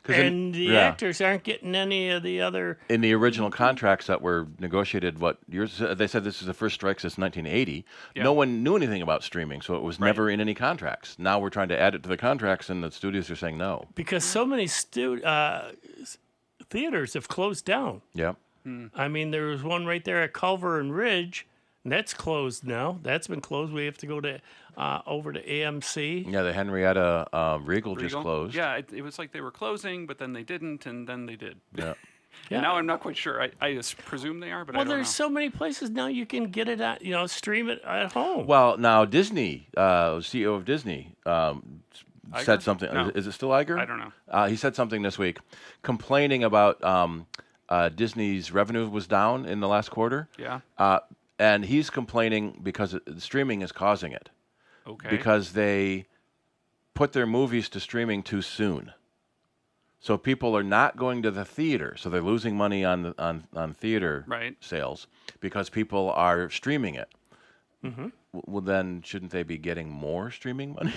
and the actors aren't getting any of the other. In the original contracts that were negotiated, they said this is the first strike since 1980. Yeah. No one knew anything about streaming, so it was never in any contracts. Now we're trying to add it to the contracts, and the studios are saying no. Because so many theaters have closed down. Yep. I mean, there was one right there at Culver and Ridge, and that's closed now. That's been closed. We have to go to over to AMC. Yeah, the Henrietta Regal just closed. Yeah, it was like they were closing, but then they didn't, and then they did. Yeah. And now I'm not quite sure. I just presume they are, but I don't know. There's so many places now you can get it at, stream it at home. Well, now Disney, CEO of Disney, said something. No. Is it still Iger? I don't know. He said something this week, complaining about Disney's revenue was down in the last quarter. Yeah. And he's complaining because streaming is causing it. Okay. Because they put their movies to streaming too soon. So people are not going to the theater, so they're losing money on theater sales because people are streaming it. Mm-hmm. Well, then shouldn't they be getting more streaming money?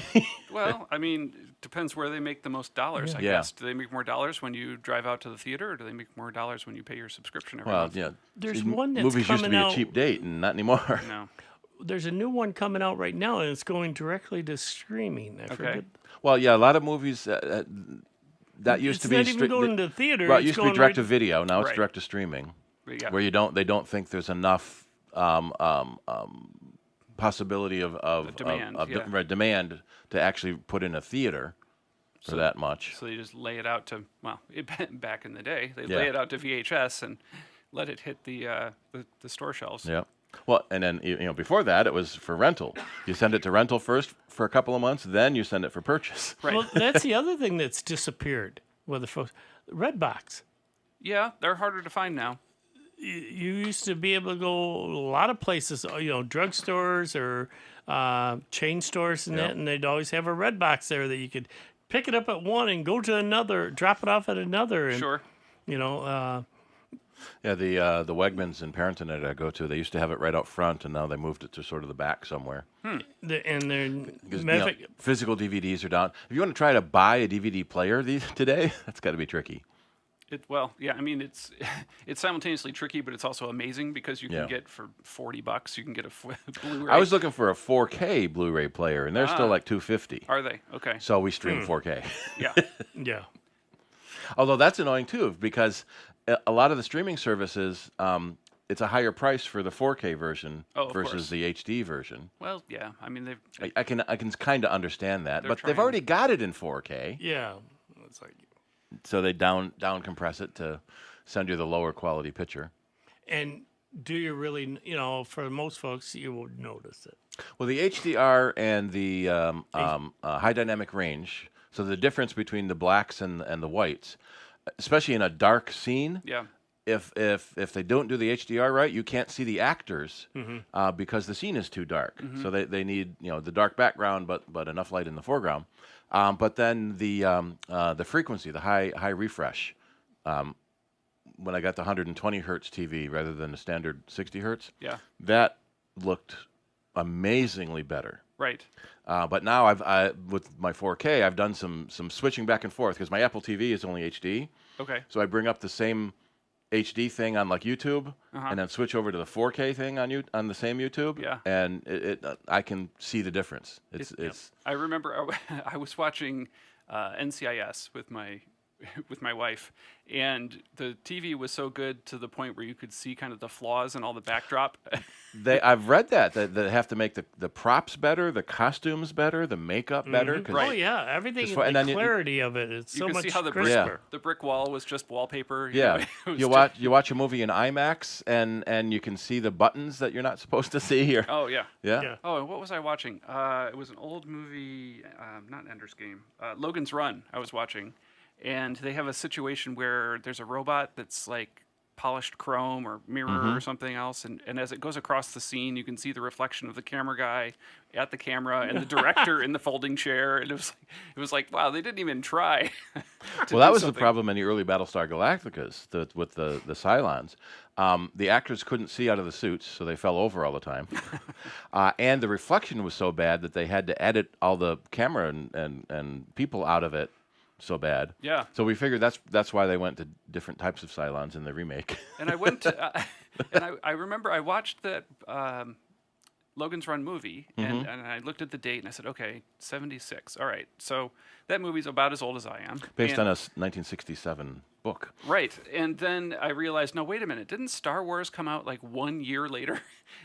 Well, I mean, it depends where they make the most dollars, I guess. Do they make more dollars when you drive out to the theater, or do they make more dollars when you pay your subscription every month? Yeah. There's one that's movies used to coming be out. a cheap date, and not anymore. No. there's a new one coming out right now, and it's going directly to streaming. I forget. Well, yeah, a lot of movies that used to be not even going to theater. Well, it it's used to be going direct to right- video. Now it's Right. direct to streaming, Yeah. where they don't think there's enough possibility of demand to actually put in a theater for that much. So they just lay it out to, well, back in the day, they Yeah. lay it out to VHS and let it hit the store shelves. Yeah. Well, and then before that, it was for rental. You send it to rental first for a couple of months, then you send it for purchase. Right. Well, that's the other thing that's disappeared. With the folks, Redbox. Yeah, they're harder to find now. You used to be able to go a lot of places, drugstores or chain stores and that, and they'd always have a Redbox there that you could pick it up at one and go to another, drop it off at another. And, Sure. Yeah, the Wegmans in Parenton that I go to, they used to have it right out front, and now they moved it to sort of the back somewhere. And they're Because, physical DVDs are down. If you want to try to buy a DVD player today, that's got to be tricky. It's simultaneously tricky, but it's also amazing because you can Yeah. get for $40, you can get a Blu-ray. I was looking for a 4K Blu-ray player, and they're still like $250. Are they? Okay. So we stream 4K. Yeah. Yeah. Although that's annoying too, because a lot of the streaming services, it's a higher price for the 4K version of versus course. the HD version. Well, yeah. I mean, I can kind of understand that, They're but they've trying. already got it in 4K. Yeah. It's like, So they down compress it to send you the lower quality picture. and do you really, for most folks, you would notice it. Well, the HDR and the high dynamic range, so the difference between the blacks and the whites, especially in a dark scene, Yeah. if they don't do the HDR right, you can't see the actors because the scene is too dark. So they need the dark background, but enough light in the foreground. But then the frequency, the high refresh. When I got the 120 hertz TV rather than the standard 60 hertz, that looked amazingly better. Right. But now I with my 4K, I've done some switching back and forth because my Apple TV is only HD. Okay. So I bring up the same HD thing on like YouTube, and then switch over to the 4K thing on the same YouTube. Yeah. And I can see the difference. It's I remember I was watching NCIS with my wife, and the TV was so good to the point where you could see kind of the flaws and all the backdrop. I've read that they have to make the props better, the costumes better, the makeup better. Oh yeah, everything. and The then clarity of it. It's You so can much see how the crisper. the brick wall was just wallpaper. Yeah, You know, you watch a movie in IMAX and you can see the buttons that you're not supposed to see here. Oh yeah. Yeah. Oh, what was I watching? It was an old movie, not Ender's Game, Logan's Run. I was watching, and they have a situation where there's a robot that's like polished chrome or mirror or something else, and as it goes across the scene, you can see the reflection of the camera guy at the camera and the director in the folding chair, and it was like wow, they didn't even try. Well, that was the problem in the early Battlestar Galacticas with the Cylons. The actors couldn't see out of the suits, so they fell over all the time. And the reflection was so bad that they had to edit all the camera and people out of it so bad. Yeah. So we figured that's why they went to different types of Cylons in the remake. And I went to, and I remember I watched that Logan's Run movie, and I looked at the date and I said, okay, 76. All right, so that movie's about as old as I am. Based on a 1967 book. Right, and then I realized, no, wait a minute, didn't Star Wars come out like 1 year later?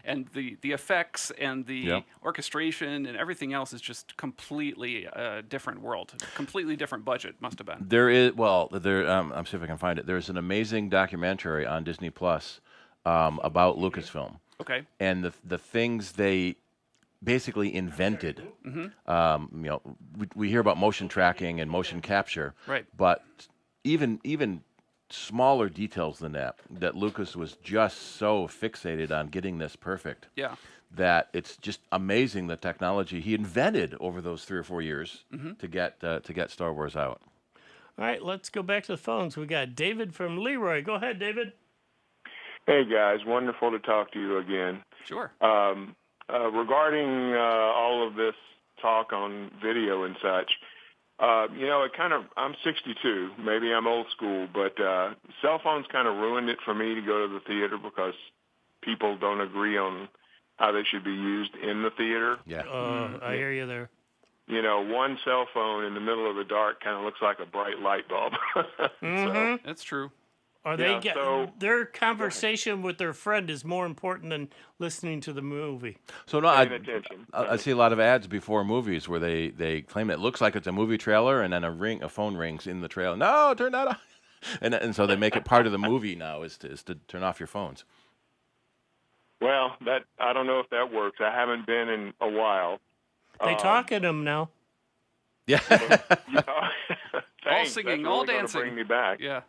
And the effects and the orchestration and everything else is just completely a different world, completely different budget must have been. There is I'm see if I can find it. There's an amazing documentary on Disney Plus about Lucasfilm. Okay. And the things they basically invented. We hear about motion tracking and motion capture, right? But even smaller details than that Lucas was just so fixated on getting this perfect. Yeah. That it's just amazing the technology he invented over those 3 or 4 years to get Star Wars out. All right, let's go back to the phones. We got David from Leroy. Go ahead, David. Hey, guys. Wonderful to talk to you again. Sure. Regarding all of this talk on video and such, I'm 62. Maybe I'm old school, but cell phones kind of ruined it for me to go to the theater because people don't agree on how they should be used in the theater. Yeah. I hear you there. You know, one cell phone in the middle of the dark kind of looks like a bright light bulb. So, That's true. Or Yeah, their conversation with their friend is more important than listening to the movie. So no, I attention. see a lot of ads before movies where they claim it looks like it's a movie trailer, and then a phone rings in the trailer. No, turn that off. And so they make it part of the movie now is to turn off your phones. well, that I don't know if that works. I haven't been in a while. They talk at them now. Yeah. All Thanks. singing, That's all really gonna dancing. bring me back. Yeah.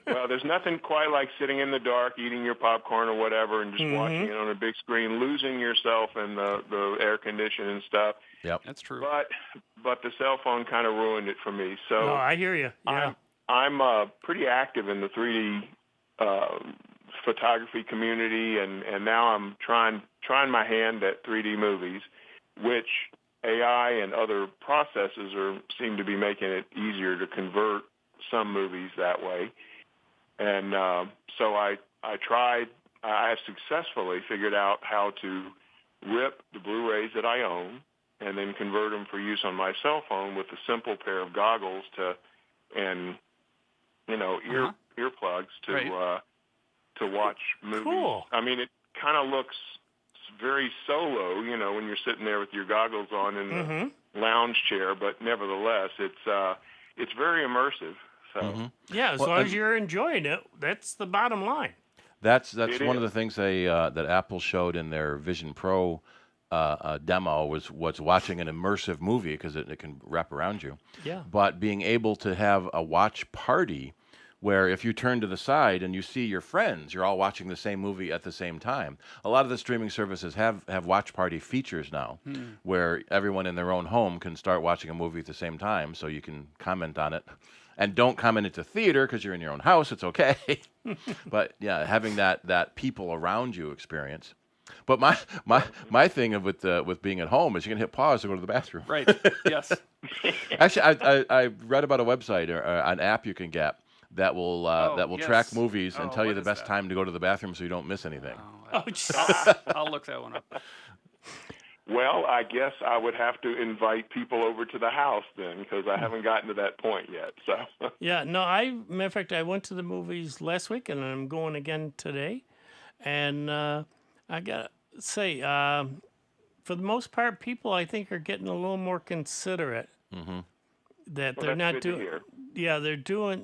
Well, there's nothing quite like sitting in the dark, eating your popcorn or whatever, and just watching it on a big screen, losing yourself in the air conditioning and stuff. Yep. That's true. But the cell phone kind of ruined it for me. So No, I hear you. Yeah. I'm pretty active in the 3D photography community, and now I'm trying my hand at 3D movies, which AI and other processes seem to be making it easier to convert some movies that way. And so I have successfully figured out how to rip the Blu-rays that I own and then convert them for use on my cell phone with a simple pair of goggles and earplugs to watch movies. Cool. I mean, it kind of looks very solo, when you're sitting there with your goggles on in the lounge chair, but nevertheless, it's very immersive. So Yeah, as long as you're enjoying it, that's the bottom line. That's one of the things that Apple showed in their Vision Pro demo was watching an immersive movie because it can wrap around you. Yeah. But being able to have a watch party where if you turn to the side and you see your friends, you're all watching the same movie at the same time. A lot of the streaming services have watch party features now where everyone in their own home can start watching a movie at the same time, so you can comment on it. And don't comment into theater because you're in your own house. It's okay. But yeah, having that people around you experience. But my thing with being at home is you can hit pause to go to the bathroom. Right. Yes. Actually, I read about a website or an app you can get that will track movies and tell you the best time to go to the bathroom so you don't miss anything. I'll look that one up. Well, I guess I would have to invite people over to the house then, because I haven't gotten to that point yet. So Yeah, no, matter of fact, I went to the movies last week, and I'm going again today. And I got to say, for the most part, people, I think, are getting a little more considerate. Mm-hmm. That Well, they're that's not good to doing... hear. Yeah, they're doing...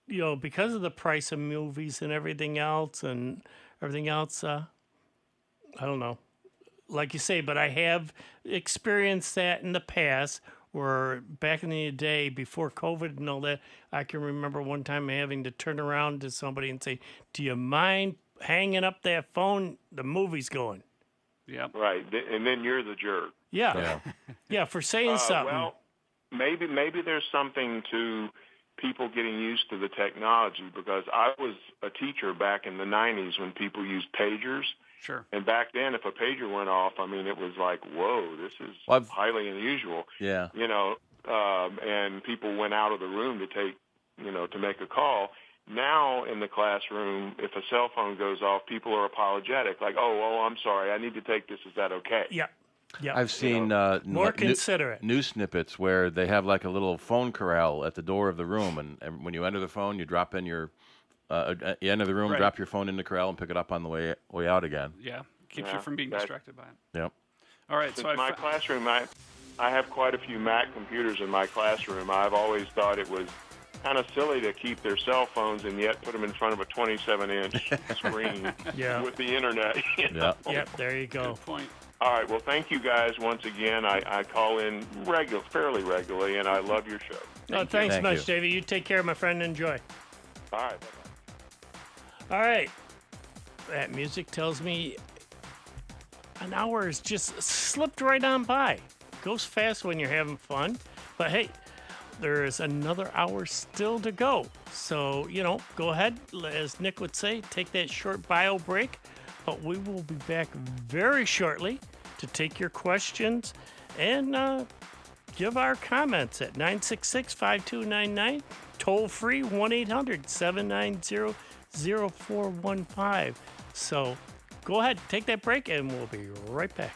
because of the price of movies and everything else, I don't know. Like you say, but I have experienced that in the past where back in the day before COVID and all that, I can remember one time having to turn around to somebody and say, do you mind hanging up that phone? The movie's going. Yeah. Right. And then you're the jerk. Yeah. Yeah, for saying something. Well, maybe there's something to people getting used to the technology, because I was a teacher back in the 90s when people used pagers. Sure. And back then, if a pager went off, I mean, it was like, whoa, this is highly unusual. Yeah. And people went out of the room to to make a call. Now in the classroom, if a cell phone goes off, people are apologetic. Like, oh, I'm sorry, I need to take this. Is that okay? Yeah. Yeah. I've seen more considerate news snippets where they have like a little phone corral at the door of the room, and when you enter the phone, you drop in your you enter the room, drop your phone in the corral, and pick it up on the way out again. Yeah, keeps you from being distracted by it. Yep. All right, so my classroom, I have quite a few Mac computers in my classroom. I've always thought it was kind of silly to keep their cell phones and yet put them in front of a 27-inch screen with the internet. Yep, there you go. Good point. All right, well, thank you guys once again. I call in fairly regularly, and I love your show. Thanks much, Davey. You take care, my friend. Enjoy. All right. All right. That music tells me an hour has just slipped right on by. Goes fast when you're having fun. But hey, there is another hour still to go. So, go ahead. As Nick would say, take that short bio break. But we will be back very shortly to take your questions and give our comments at 966-5299, toll free 1-800-790-0415. So go ahead, take that break, and we'll be right back.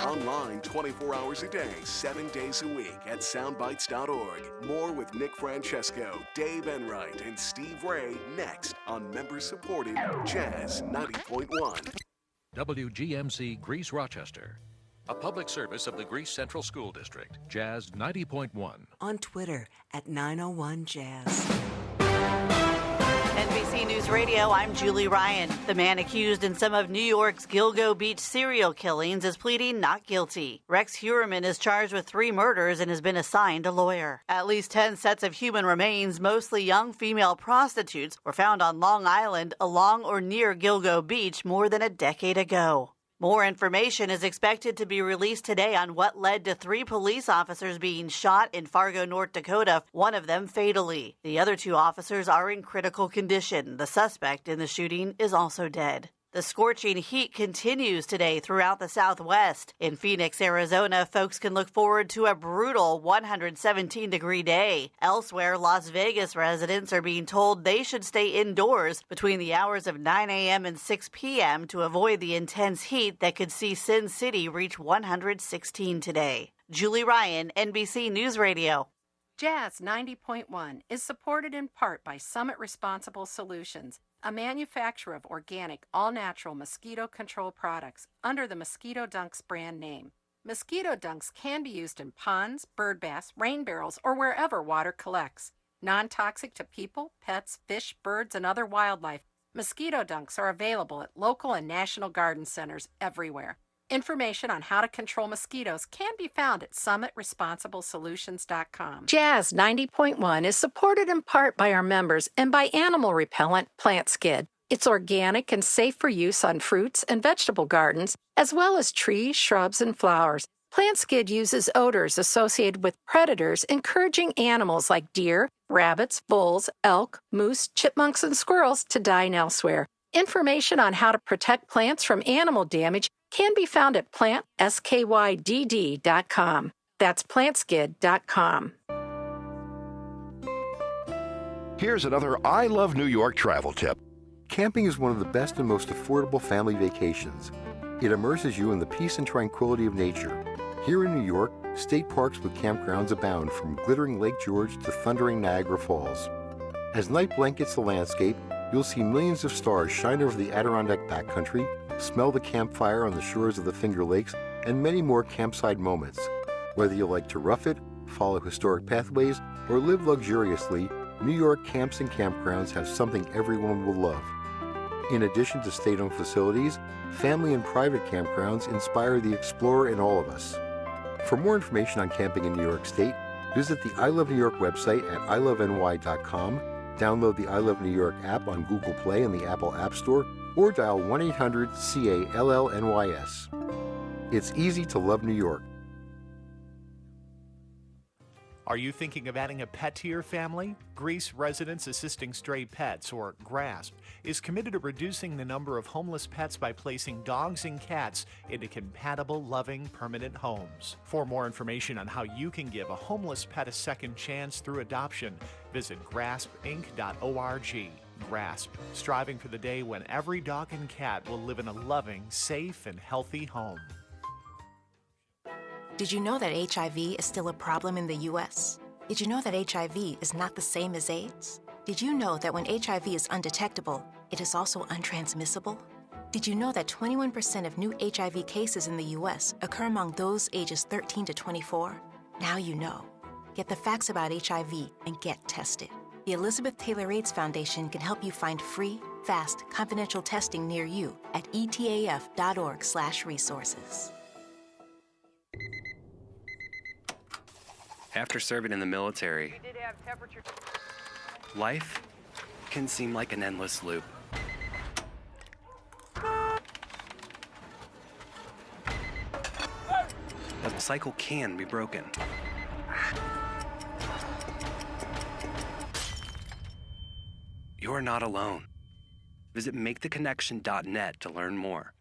Online 24 hours a day, 7 days a week at soundbites.org. More with Nick Francesco, Dave Enright, and Steve Ray next on member-supported Jazz 90.1. WGMC Greece Rochester. A public service of the Greece Central School District. Jazz 90.1. On Twitter at 901jazz. NBC News Radio, I'm Julie Ryan. The man accused in some of New York's Gilgo Beach serial killings is pleading not guilty. Rex Heuermann is charged with 3 murders and has been assigned a lawyer. At least 10 sets of human remains, mostly young female prostitutes, were found on Long Island along or near Gilgo Beach more than a decade ago. More information is expected to be released today on what led to 3 police officers being shot in Fargo, North Dakota, one of them fatally. The other 2 officers are in critical condition. The suspect in the shooting is also dead. The scorching heat continues today throughout the Southwest. In Phoenix, Arizona, folks can look forward to a brutal 117-degree day. Elsewhere, Las Vegas residents are being told they should stay indoors between the hours of 9 a.m. and 6 p.m. to avoid the intense heat that could see Sin City reach 116 today. Julie Ryan, NBC News Radio. Jazz 90.1 is supported in part by Summit Responsible Solutions, a manufacturer of organic, all-natural mosquito control products under the Mosquito Dunks brand name. Mosquito Dunks can be used in ponds, bird baths, rain barrels, or wherever water collects. Non-toxic to people, pets, fish, birds, and other wildlife, Mosquito Dunks are available at local and national garden centers everywhere. Information on how to control mosquitoes can be found at summitresponsiblesolutions.com. Jazz 90.1 is supported in part by our members and by animal repellent Plant Skid. It's organic and safe for use on fruits and vegetable gardens, as well as trees, shrubs, and flowers. Plant Skid uses odors associated with predators, encouraging animals like deer, rabbits, bulls, elk, moose, chipmunks, and squirrels to dine elsewhere. Information on how to protect plants from animal damage can be found at plantskydd.com. That's plantskid.com. Here's another I Love New York travel tip. Camping is one of the best and most affordable family vacations. It immerses you in the peace and tranquility of nature. Here in New York, state parks with campgrounds abound from glittering Lake George to thundering Niagara Falls. As night blankets the landscape, you'll see millions of stars shine over the Adirondack backcountry, smell the campfire on the shores of the Finger Lakes, and many more campsite moments. Whether you like to rough it, follow historic pathways, or live luxuriously, New York camps and campgrounds have something everyone will love. In addition to state-owned facilities, family and private campgrounds inspire the explorer in all of us. For more information on camping in New York State, visit the I Love New York website at iloveny.com, download the I Love New York app on Google Play and the Apple App Store, or dial 1-800-CALLNYS. It's easy to love New York. Are you thinking of adding a pet to your family? Greece Residents Assisting Stray Pets, or GRASP, is committed to reducing the number of homeless pets by placing dogs and cats into compatible, loving, permanent homes. For more information on how you can give a homeless pet a second chance through adoption, visit graspinc.org. GRASP, striving for the day when every dog and cat will live in a loving, safe, and healthy home. Did you know that HIV is still a problem in the U.S.? Did you know that HIV is not the same as AIDS? Did you know that when HIV is undetectable, it is also untransmissible? Did you know that 21% of new HIV cases in the U.S. occur among those ages 13 to 24? Now you know. Get the facts about HIV and get tested. The Elizabeth Taylor AIDS Foundation can help you find free, fast, confidential testing near you at etaf.org/resources. After serving in the military, life can seem like an endless loop. But the cycle can be broken. You're not alone. Visit maketheconnection.net to learn more.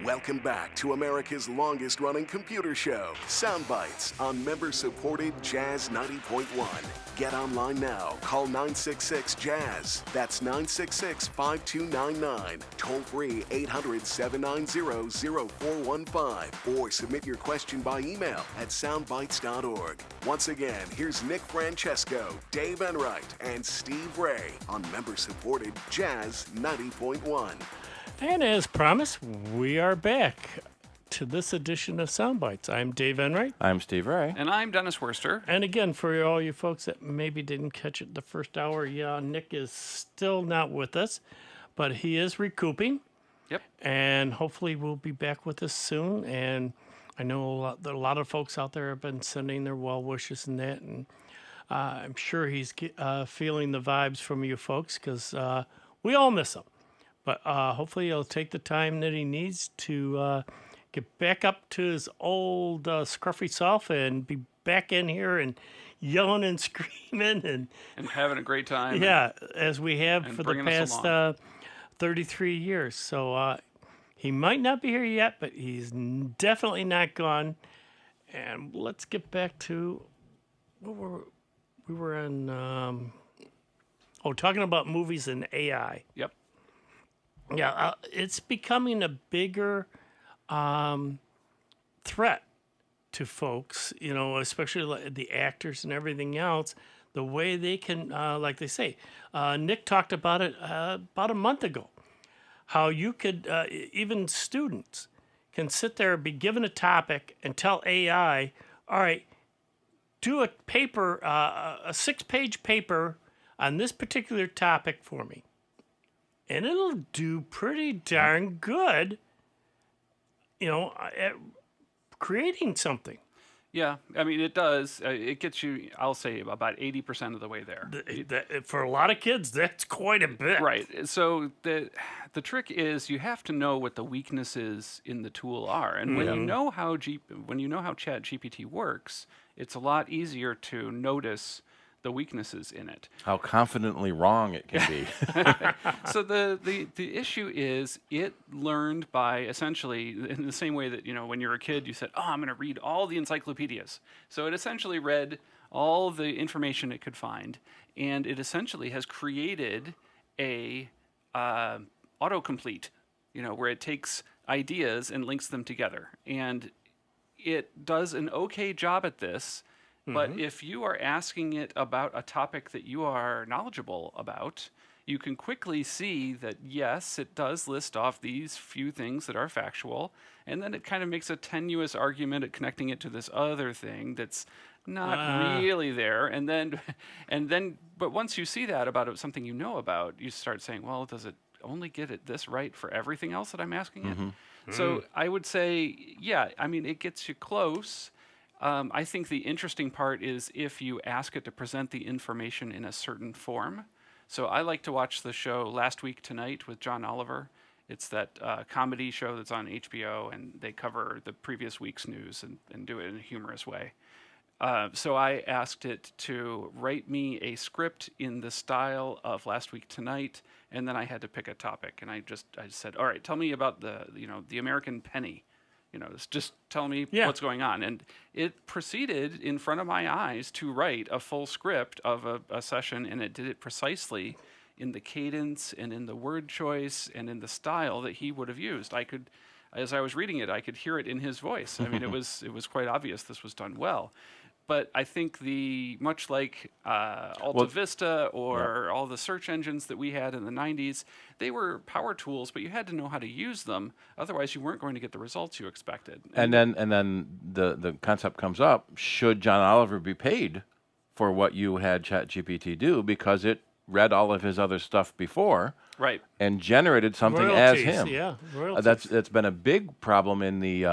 Welcome back to America's longest-running computer show, Sound Bytes, on member-supported Jazz 90.1. Get online now. Call 966-JAZZ. That's 966-5299. Toll-free 800-790-0415. Or submit your question by email at soundbytes.org. Once again, here's Nick Francesco, Dave Enright, and Steve Ray on member-supported Jazz 90.1. And as promised, we are back to this edition of Soundbites. I'm Dave Enright. I'm Steve Ray. And I'm Dennis Worster. And again, for all you folks that maybe didn't catch it the first hour, Nick is still not with us, but he is recouping. Yep. And hopefully we'll be back with us soon. And I know a lot of folks out there have been sending their well wishes and that. And I'm sure he's feeling the vibes from you folks because we all miss him. But hopefully he'll take the time that he needs to get back up to his old scruffy self and be back in here and yelling and screaming and having a great time. Yeah, as we have for the past 33 years. So he might not be here yet, but he's definitely not gone. And let's get back to what we were on. Talking about movies and AI. Yep. Yeah, it's becoming a bigger threat to folks, especially the actors and everything else, the way they can, like they say. Nick talked about it about a month ago, how you could, even students can sit there, be given a topic and tell AI, all right, do a paper, a 6-page paper on this particular topic for me. And it'll do pretty darn good, at creating something. Yeah, I mean, it does. It gets you, I'll say, about 80% of the way there. For a lot of kids, that's quite a bit. Right. So the trick is you have to know what the weaknesses in the tool are. And when you know how ChatGPT works, it's a lot easier to notice the weaknesses in it. How confidently wrong it can be. So the issue is it learned by essentially in the same way that, when you're a kid, you said, I'm going to read all the encyclopedias. So it essentially read all the information it could find, and it essentially has created a autocomplete, where it takes ideas and links them together. And it does an okay job at this. But if you are asking it about a topic that you are knowledgeable about, you can quickly see that, yes, it does list off these few things that are factual, and then it kind of makes a tenuous argument at connecting it to this other thing that's not really there. And then, but once you see that about something you know about, you start saying, well, does it only get it this right for everything else that I'm asking it? So I would say, yeah, I mean, it gets you close. I think the interesting part is if you ask it to present the information in a certain form. So I like to watch the show Last Week Tonight with John Oliver. It's that comedy show that's on HBO, and they cover the previous week's news and do it in a humorous way. So I asked it to write me a script in the style of Last Week Tonight, and then I had to pick a topic. And I said, all right, tell me about the American penny. Just tell me what's going on. And it proceeded in front of my eyes to write a full script of a session, and it did it precisely in the cadence and in the word choice and in the style that he would have used. As I was reading it, I could hear it in his voice. I mean, it was quite obvious this was done well. But I think much like Alta Vista or all the search engines that we had in the 90s, they were power tools, but you had to know how to use them. Otherwise, you weren't going to get the results you expected. And then the concept comes up, should John Oliver be paid for what you had ChatGPT do, because it read all of his other stuff before, right, and generated something royalties, as him. Yeah, royalties. That's been a big problem in the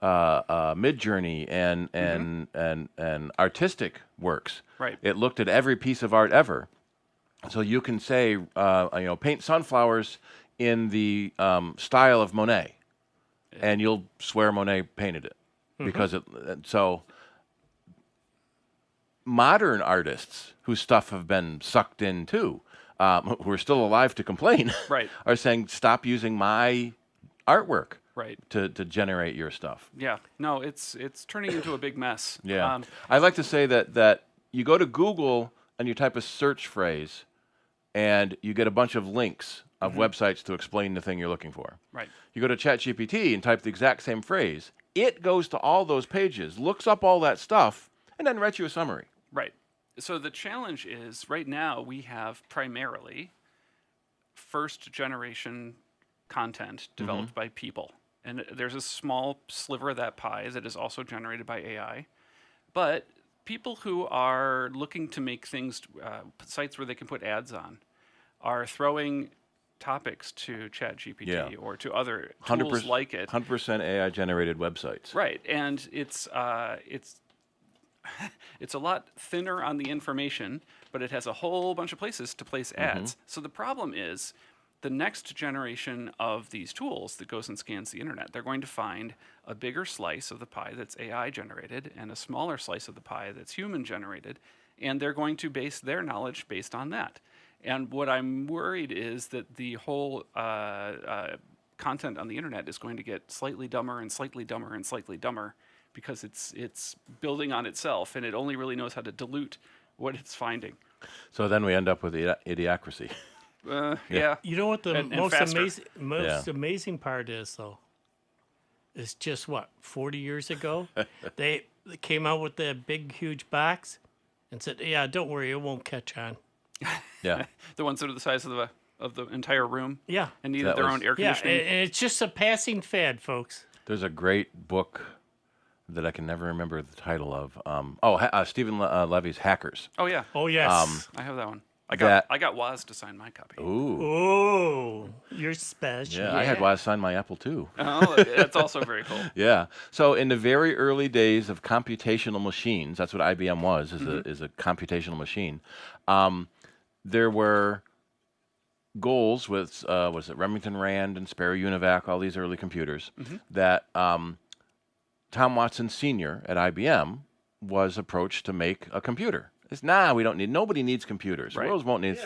Midjourney and artistic works. Right. It looked at every piece of art ever. So you can say, paint sunflowers in the style of Monet, and you'll swear Monet painted it because so modern artists whose stuff have been sucked in too, who are still alive to complain, right, are saying, stop using my artwork. Right. to generate your stuff. Yeah. No, it's turning into a big mess. Yeah. I like to say that you go to Google and you type a search phrase, and you get a bunch of links of websites to explain the thing you're looking for. Right. You go to ChatGPT and type the exact same phrase. It goes to all those pages, looks up all that stuff, and then writes you a summary. Right. So the challenge is right now we have primarily first generation content developed by people. And there's a small sliver of that pie that is also generated by AI. But people who are looking to make things, sites where they can put ads on, are throwing topics to ChatGPT or to other tools like it. 100% AI generated websites. Right. And it's a lot thinner on the information, but it has a whole bunch of places to place ads. So the problem is the next generation of these tools that goes and scans the internet, they're going to find a bigger slice of the pie that's AI generated and a smaller slice of the pie that's human generated, and they're going to base their knowledge based on that. And what I'm worried is that the whole content on the internet is going to get slightly dumber and slightly dumber and slightly dumber because it's building on itself, and it only really knows how to dilute what it's finding. So then we end up with idiocracy. Yeah. You know what the And most faster. amazing part is, though? Is just what, 40 years ago? they came out with that big, huge box and said, yeah, don't worry, it won't catch on. Yeah. The ones that are the size of the entire room. Yeah. And needed their own air conditioning. Yeah, and it's just a passing fad, folks. There's a great book that I can never remember the title of. Stephen Levy's Hackers. Oh, yeah. Oh, yes. I have that one. I got Waz to sign my copy. Ooh. You're special. Yeah, I had Waz sign my Apple too. Oh, that's also very cool. Yeah. So in the very early days of computational machines, that's what IBM was, is a computational machine. There were goals with was it Remington Rand and Sperry Univac, all these early computers that Tom Watson Sr. at IBM was approached to make a computer. Nobody needs computers. Right. The world won't need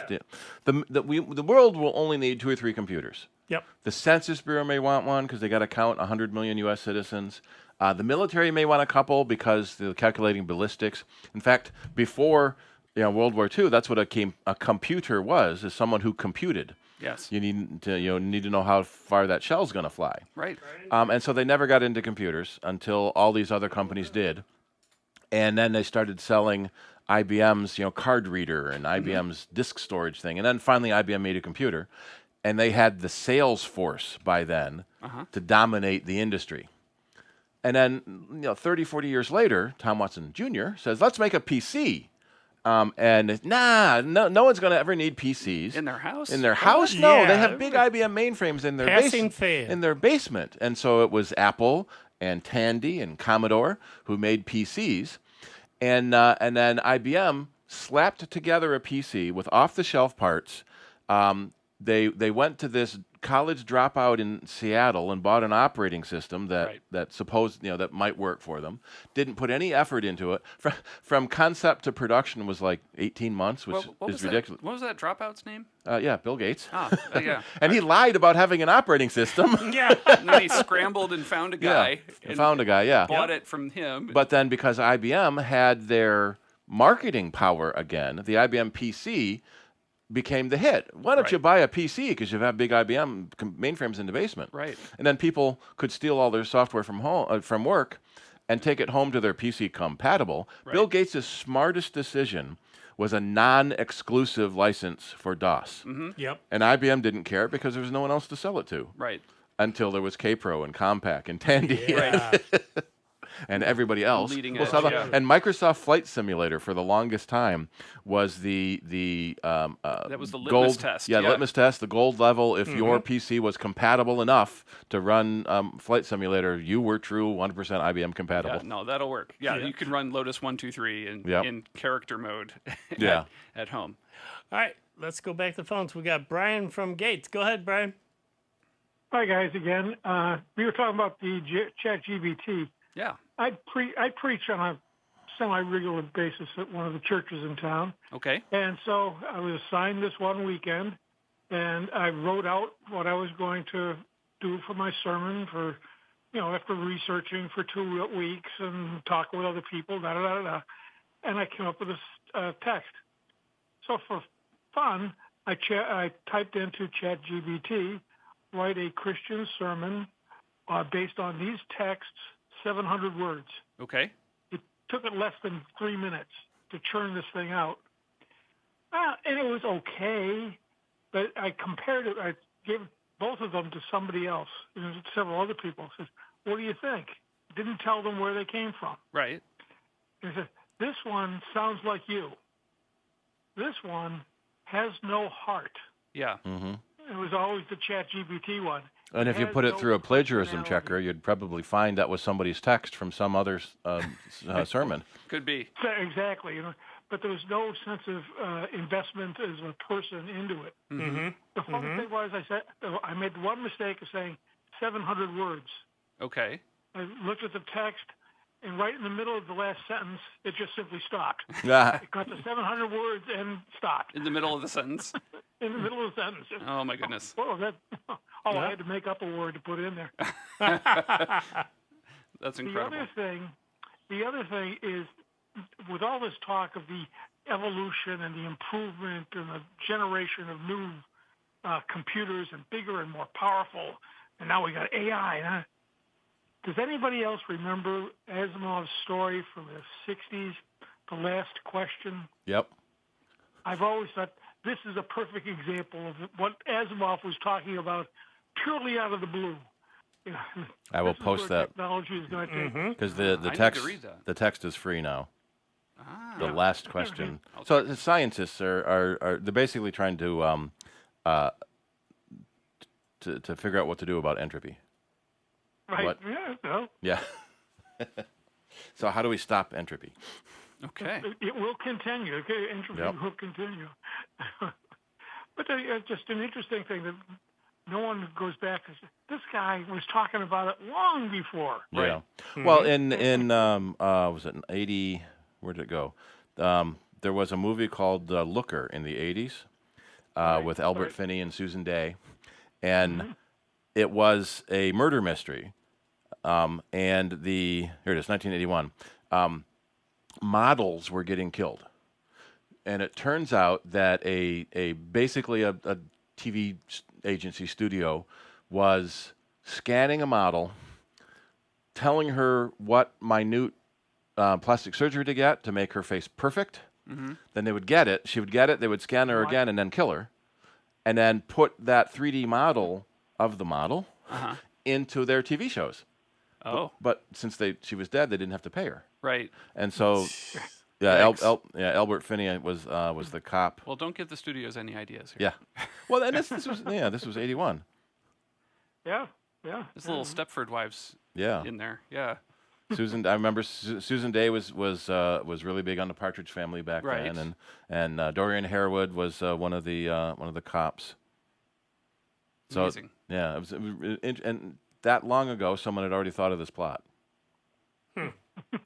the world will only need 2 or 3 computers. Yep. The Census Bureau may want one because they got to count 100 million U.S. citizens. The military may want a couple because they're calculating ballistics. In fact, before World War II, that's what a computer was, is someone who computed. Yes. You need to know how far that shell's going to fly. Right. And so they never got into computers until all these other companies did. And then they started selling IBM's card reader and IBM's disk storage thing. And then finally IBM made a computer. And they had the sales force by then to dominate the industry. And then 30, 40 years later, Tom Watson Jr. says, let's make a PC. And no one's going to ever need PCs. In their house? In their house? No, Yeah. they have big IBM mainframes in their Passing fad. in their basement. And so it was Apple and Tandy and Commodore who made PCs. And then IBM slapped together a PC with off-the-shelf parts. They went to this college dropout in Seattle and bought an operating system that that might work for them. Didn't put any effort into it. From concept to production was like 18 months, which is ridiculous. What was that dropout's name? Bill Gates. Yeah. And he lied about having an operating system. Yeah. And then he scrambled and found a guy. Bought it from him. But then because IBM had their marketing power again, the IBM PC became the hit. Why don't you buy a PC? Because you have big IBM mainframes in the basement. Right. And then people could steal all their software from home, from work and take it home to their PC compatible. Right. Bill Gates' smartest decision was a non-exclusive license for DOS. Yep. And IBM didn't care because there was no one else to sell it to. Right. Until there was Kpro and Compaq and Tandy. Yeah. And everybody else. Leading Well, edge, And Microsoft Flight Simulator for the longest time was the that was the litmus gold test. Yeah, litmus test, the gold level. If your PC was compatible enough to run Flight Simulator, you were true 100% IBM compatible. Yeah, no, that'll work. Yeah, you can run Lotus 123 in character mode at home. All right, let's go back to the phones. We got Brian from Gates. Go ahead, Brian. Hi, guys, again. We were talking about the ChatGPT. Yeah. I preach on a semi-regular basis at one of the churches in town. Okay. And so I was assigned this one weekend, and I wrote out what I was going to do for my sermon for, after researching for 2 weeks and talking with other people, and I came up with this text. So for fun, I typed into ChatGPT, write a Christian sermon based on these texts, 700 words. Okay. It took it less than 3 minutes to churn this thing out. And it was okay, but I compared it. I gave both of them to somebody else, several other people. I said, what do you think? Didn't tell them where they came from. Right. And I said, this one sounds like you. This one has no heart. Yeah. Mm-hmm. It was always the ChatGPT one. And if you Has put it no through a plagiarism personality. checker, you'd probably find that was somebody's text from some other sermon. Could be. Exactly. But there was no sense of investment as a person into it. Mm-hmm. The funny thing was, I made one mistake of saying 700 words. Okay. I looked at the text, and right in the middle of the last sentence, it just simply stopped. Yeah. It got to 700 words and stopped. In the middle of the sentence. In the middle of the sentence. Oh, my goodness. I had to make up a word to put in there. That's incredible. The other thing is, with all this talk of the evolution and the improvement and the generation of new computers and bigger and more powerful, and now we got AI. Does anybody else remember Asimov's story from the 60s, The Last Question? Yep. I've always thought this is a perfect example of what Asimov was talking about purely out of the blue. I will This is post where that technology is going to take. because I the need to text read that. the text is free now. The Yeah. last question. So the scientists are they're basically trying to figure out what to do about entropy. Right. What? Yeah. No. Yeah. So how do we stop entropy? Okay. It will continue. Okay, entropy Yep. will continue. But just an interesting thing that no one goes back and says, this guy was talking about it long before. Yeah. Well, in was it in 80? Where did it go? There was a movie called Looker in the 80s with Albert Finney and Susan Day, and it was a murder mystery. And here it is, 1981. Models were getting killed, and it turns out that basically a TV agency studio was scanning a model, telling her what minute plastic surgery to get to make her face perfect. Mm-hmm. Then they would get it. She would get it. They would scan her again and then kill her, and then put that 3D model of the model into their TV shows. Oh. But since she was dead, they didn't have to pay her. Right. And so, Albert Finney was the cop. Well, don't give the studios any ideas here. Yeah. Well, and this was 81. Yeah. There's little Stepford Wives. Yeah. In there. Yeah. I remember Susan Day was really big on the Partridge Family back then, and Dorian Harewood was one of the cops. So, amazing. Yeah, and that long ago, someone had already thought of this plot.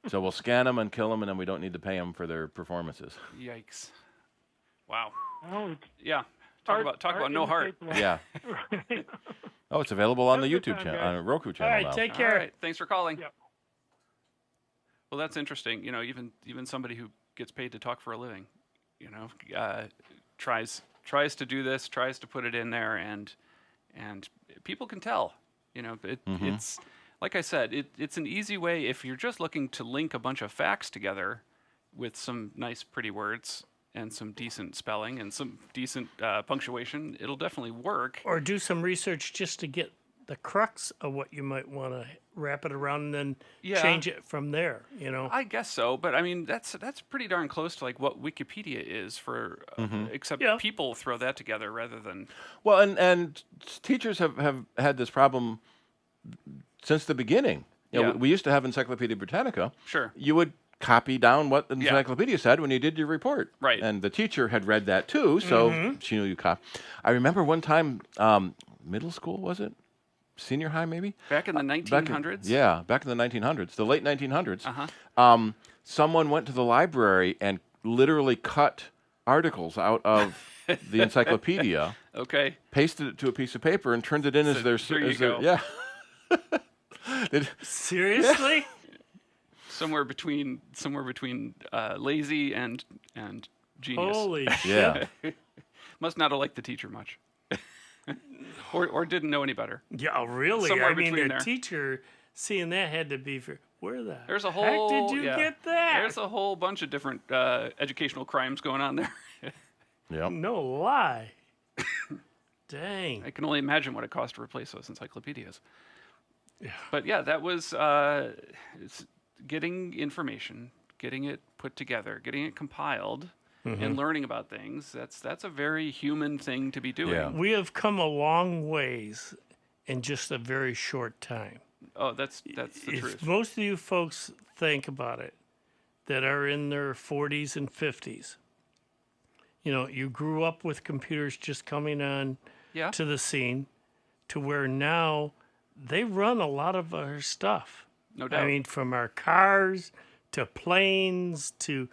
So we'll scan them and kill them, and then we don't need to pay them for their performances. Yikes! Wow. Well, yeah. Talk about no heart. Yeah. Oh, it's available on the YouTube channel, on the Roku channel. All right, now. take care. All right, thanks for calling. Yep. Well, that's interesting. Even somebody who gets paid to talk for a living, tries to do this, tries to put it in there, and people can tell. It's like I said, it's an easy way if you're just looking to link a bunch of facts together with some nice, pretty words and some decent spelling and some decent punctuation. It'll definitely work. Or do some research just to get the crux of what you might want to wrap it around and then change it from there, I guess so, but I mean that's pretty darn close to like what Wikipedia is for except people throw that together rather than Well, and teachers have had this problem since the beginning. We used to have Encyclopedia Britannica. Sure. You would copy down what the encyclopedia said when you did your report. Right. And the teacher had read that too, so she knew you copy. I remember one time, middle school, was it? Senior high, maybe? Back in the 1900s? Back in the 1900s, the late 1900s. Someone went to the library and literally cut articles out of the encyclopedia Okay. pasted it to a piece of paper, and turned it in as their yeah. Seriously? Somewhere between lazy and genius. Holy Yeah. shit. Must not have liked the teacher much. or didn't know any better. Yeah, really? Somewhere I mean, between the there. teacher seeing that had to be where the There's a heck whole. did you yeah. get that? There's a whole bunch of different educational crimes going on there. Yep. No lie. Dang. I can only imagine what it cost to replace those encyclopedias. Yeah. But yeah, that was it's getting information, getting it put together, getting it compiled, and learning about things. That's a very human thing to be doing. Yeah. We have come a long ways in just a very short time. Oh, that's the If truth. most of you folks think about it, that are in their 40s and 50s, you grew up with computers just coming on Yeah. to the scene, to where now they run a lot of our stuff. No doubt. I mean, from our cars to planes to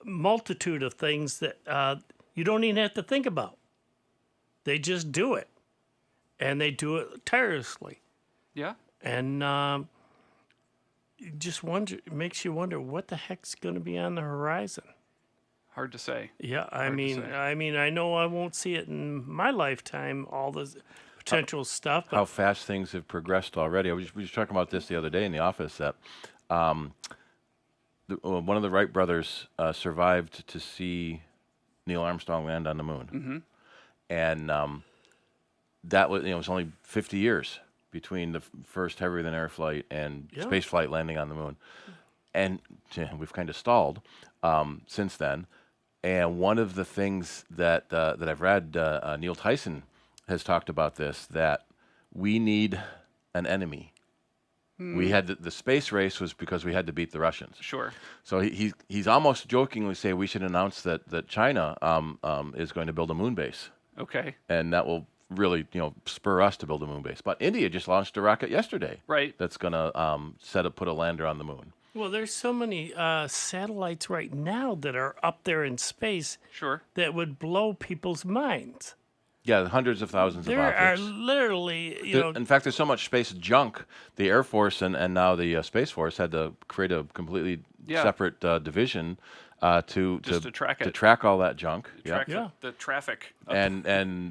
multitude of things that you don't even have to think about. They just do it, and they do it tirelessly. Yeah. And you just wonder, it makes you wonder what the heck's going to be on the horizon. Hard to say. Yeah, I Hard to mean, say. I know I won't see it in my lifetime. All the potential stuff. But How fast things have progressed already. We were just talking about this the other day in the office, that one of the Wright brothers survived to see Neil Armstrong land on the moon. And that was, it was only 50 years between the first heavier than air flight and space flight landing on the moon. And we've kind of stalled since then. And one of the things that I've read, Neil Tyson has talked about this, that we need an enemy. We had the space race was because we had to beat the Russians. Sure. So he's almost jokingly say we should announce that China is going to build a moon base. Okay. And that will really spur us to build a moon base. But India just launched a rocket yesterday. Right. That's going to put a lander on the moon. well, there's so many satellites right now that are up there in space. Sure. That would blow people's minds. Yeah, hundreds of thousands There of are objects. literally, In fact, there's so much space junk. The Air Force and now the Space Force had to create a completely separate division to track it. to track all that junk. Track Yeah. the traffic. Up. And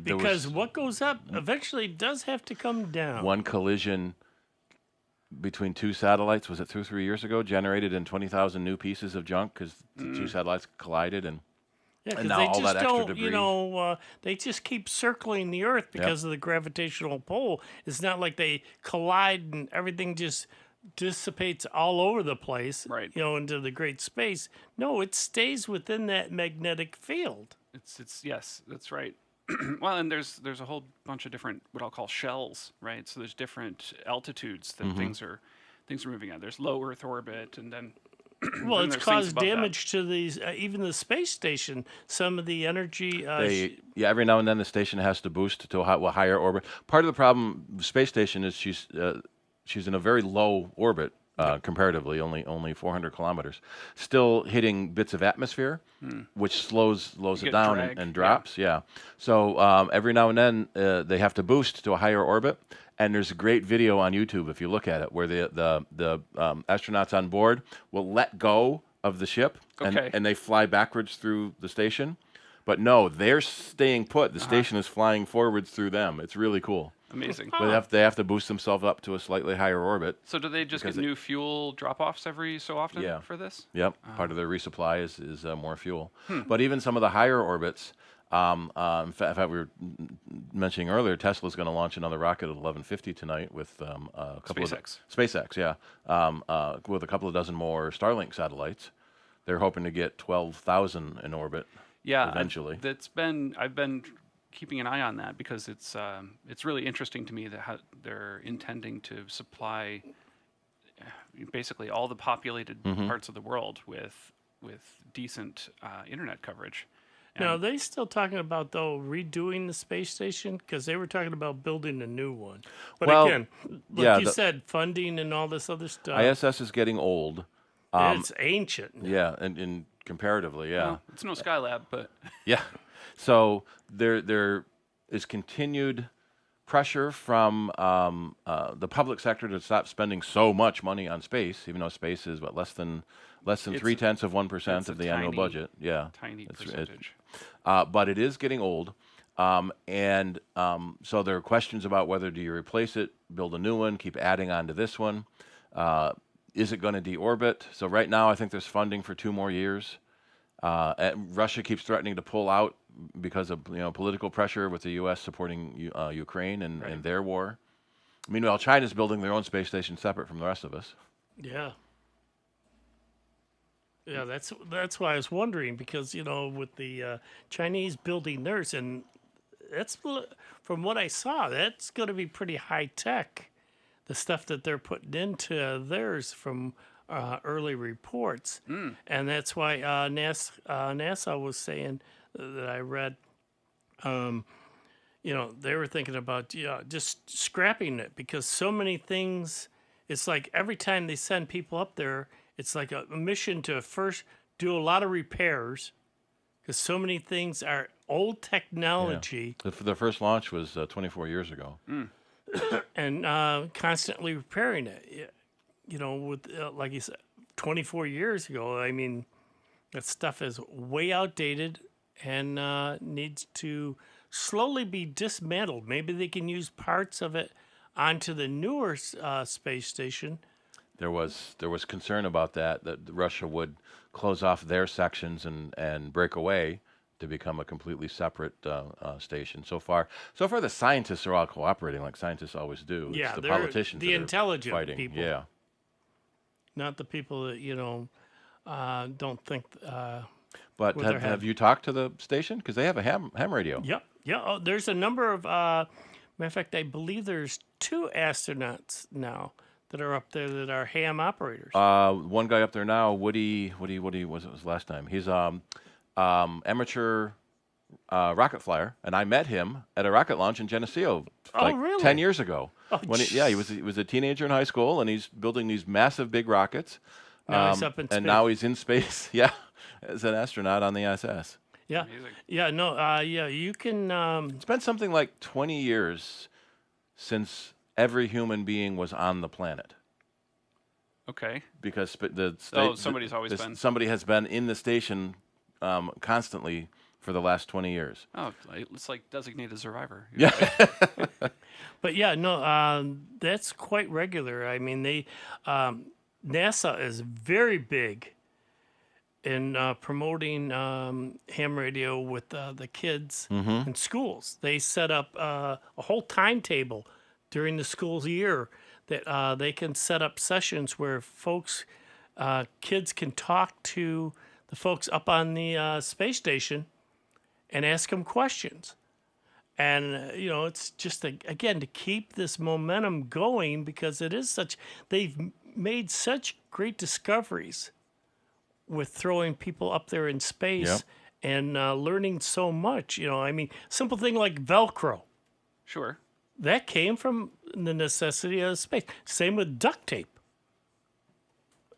there because was what goes up eventually does have to come down. one collision between two satellites. Was it 2 or 3 years ago? Generated in 20,000 new pieces of junk because the two satellites collided and. Yeah, And because now they all just that extra don't, debris. they just keep circling the Earth because of the gravitational pull. It's not like they collide and everything just dissipates all over the place, Right. Into the great space. No, it stays within that magnetic field. It's yes, that's right. Well, and there's a whole bunch of different what I'll call shells, right? So there's different altitudes that things are moving at. There's low Earth orbit, and then Well, then it's there's things caused above that. damage to these, even the space station. Some of the energy. Every now and then the station has to boost to a higher orbit. Part of the problem, the space station is she's in a very low orbit comparatively, only 400 kilometers, still hitting bits of atmosphere, which slows it get down drag, and drops. Yeah. So every now and then they have to boost to a higher orbit. And there's a great video on YouTube if you look at it, where the astronauts on board will let go of the ship and they fly backwards through the station. But no, they're staying put. The station is flying forwards through them. It's really cool. Amazing. But they have to boost themselves up to a slightly higher orbit. So do they just get because new fuel drop-offs every so often Yeah. for this? Yep. Part of their resupply is more fuel. But even some of the higher orbits, in fact, we were mentioning earlier, Tesla's going to launch another rocket at 11:50 tonight with a couple SpaceX. of SpaceX, yeah, with a couple of dozen more Starlink satellites. They're hoping to get 12,000 in orbit. Yeah, eventually. I've been keeping an eye on that because it's really interesting to me that how they're intending to supply basically all the populated parts of the world with decent internet coverage. Now, are they still talking about, though, redoing the space station? Because they were talking about building a new one. But Well, again, like you said, funding and all this other stuff. ISS is getting old. It's ancient. Yeah, and comparatively, yeah. Well, it's no Skylab, but Yeah. So they're is continued pressure from the public sector to stop spending so much money on space, even though space is less than It's 0.3% a of the annual tiny- budget. Yeah, tiny percentage. but it is getting old, and so there are questions about whether do you replace it, build a new one, keep adding on to this one. Is it going to deorbit? So right now, I think there's funding for 2 more years. Russia keeps threatening to pull out because of political pressure with the U.S. supporting Ukraine and their war. Meanwhile, China's building their own space station separate from the rest of us. Yeah. Yeah, that's why I was wondering, because with the Chinese building theirs, and that's, from what I saw, that's going to be pretty high tech. The stuff that they're putting into theirs from early reports, and that's why NASA was saying that I read. They were thinking about just scrapping it, because so many things. It's like every time they send people up there, it's like a mission to first do a lot of repairs, because so many things are old technology. Yeah. The first launch was 24 years ago. And constantly repairing it. With like you said, 24 years ago. I mean, that stuff is way outdated and needs to slowly be dismantled. Maybe they can use parts of it onto the newer space station. There was concern about that Russia would close off their sections and break away to become a completely separate station. So far, the scientists are all cooperating like scientists always do. Yeah, it's the they're politicians, the that are intelligent fighting. people. Yeah, not the people that don't think. But with their have head. you talked to the station? Because they have a ham radio. Yep. Yeah. Oh, there's a number of. Matter of fact, I believe there's 2 astronauts now that are up there that are ham operators. One guy up there now, Woody was his last name. He's amateur rocket flyer, and I met him at a rocket launch in Geneseo really? 10 years ago. Oh, he was a teenager in high school, and he's building these massive big rockets. Now he's up in and space. now he's in space. Yeah, as an astronaut on the ISS. Yeah. Yeah. No. Yeah. You can. It's been something like 20 years since every human being was on the planet. Okay. Because somebody's always been. Somebody has been in the station constantly for the last 20 years. Oh, it's like designated survivor. Yeah. But yeah, no, that's quite regular. I mean, NASA is very big in promoting ham radio with the kids in schools. They set up a whole timetable during the school's year that they can set up sessions where kids can talk to the folks up on the space station and ask them questions. And, it's just, again, to keep this momentum going, because they've made such great discoveries with throwing people up there in space and learning so much. I mean, simple thing like Velcro. Sure. That came from the necessity of space. Same with duct tape.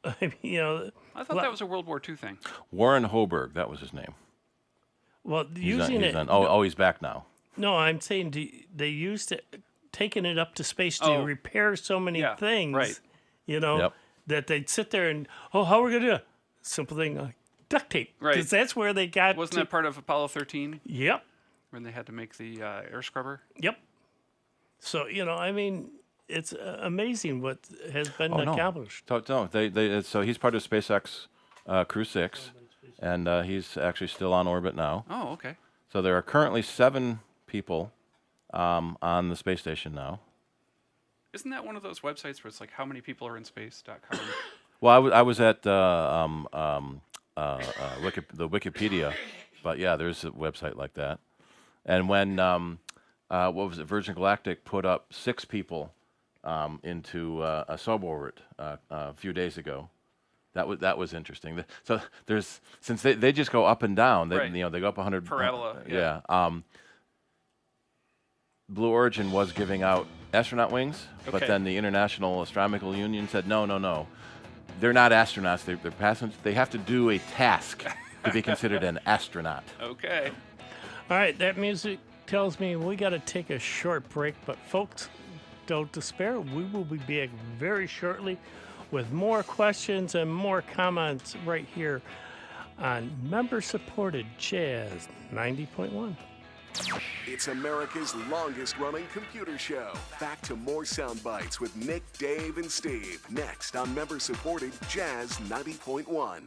I mean, I thought that was a World War II thing. Warren Hoburg, that was his name. Well, He's back now. No, I'm saying they used it, taking it up to space to repair so many things, right. that they'd sit there and, how are we going to do it? Simple thing like duct tape. Right. Because that's where they got Wasn't that part of Apollo 13? Yep. When they had to make the air scrubber? Yep. So, I mean, it's amazing what has been accomplished. No. So he's part of SpaceX Crew 6, and he's actually still on orbit now. Oh, okay. So there are currently 7 people on the space station now. Isn't that one of those websites where it's like how many people are in space.com? Well, I was at the Wikipedia, but yeah, there's a website like that. And when what was it? Virgin Galactic put up 6 people into a suborbit a few days ago. That was interesting. So since they just go up and down. They they go up 100 parabola. Yeah. Blue Origin was giving out astronaut wings, but then the International Astronomical Union said no. They're not astronauts. They're passengers. They have to do a task to be considered an astronaut. Okay. All right, that music tells me we got to take a short break, but folks, don't despair. We will be back very shortly with more questions and more comments right here on member-supported Jazz 90.1. It's America's longest-running computer show. Back to more Sound Bites with Nick, Dave, and Steve. Next on member-supported Jazz 90.1.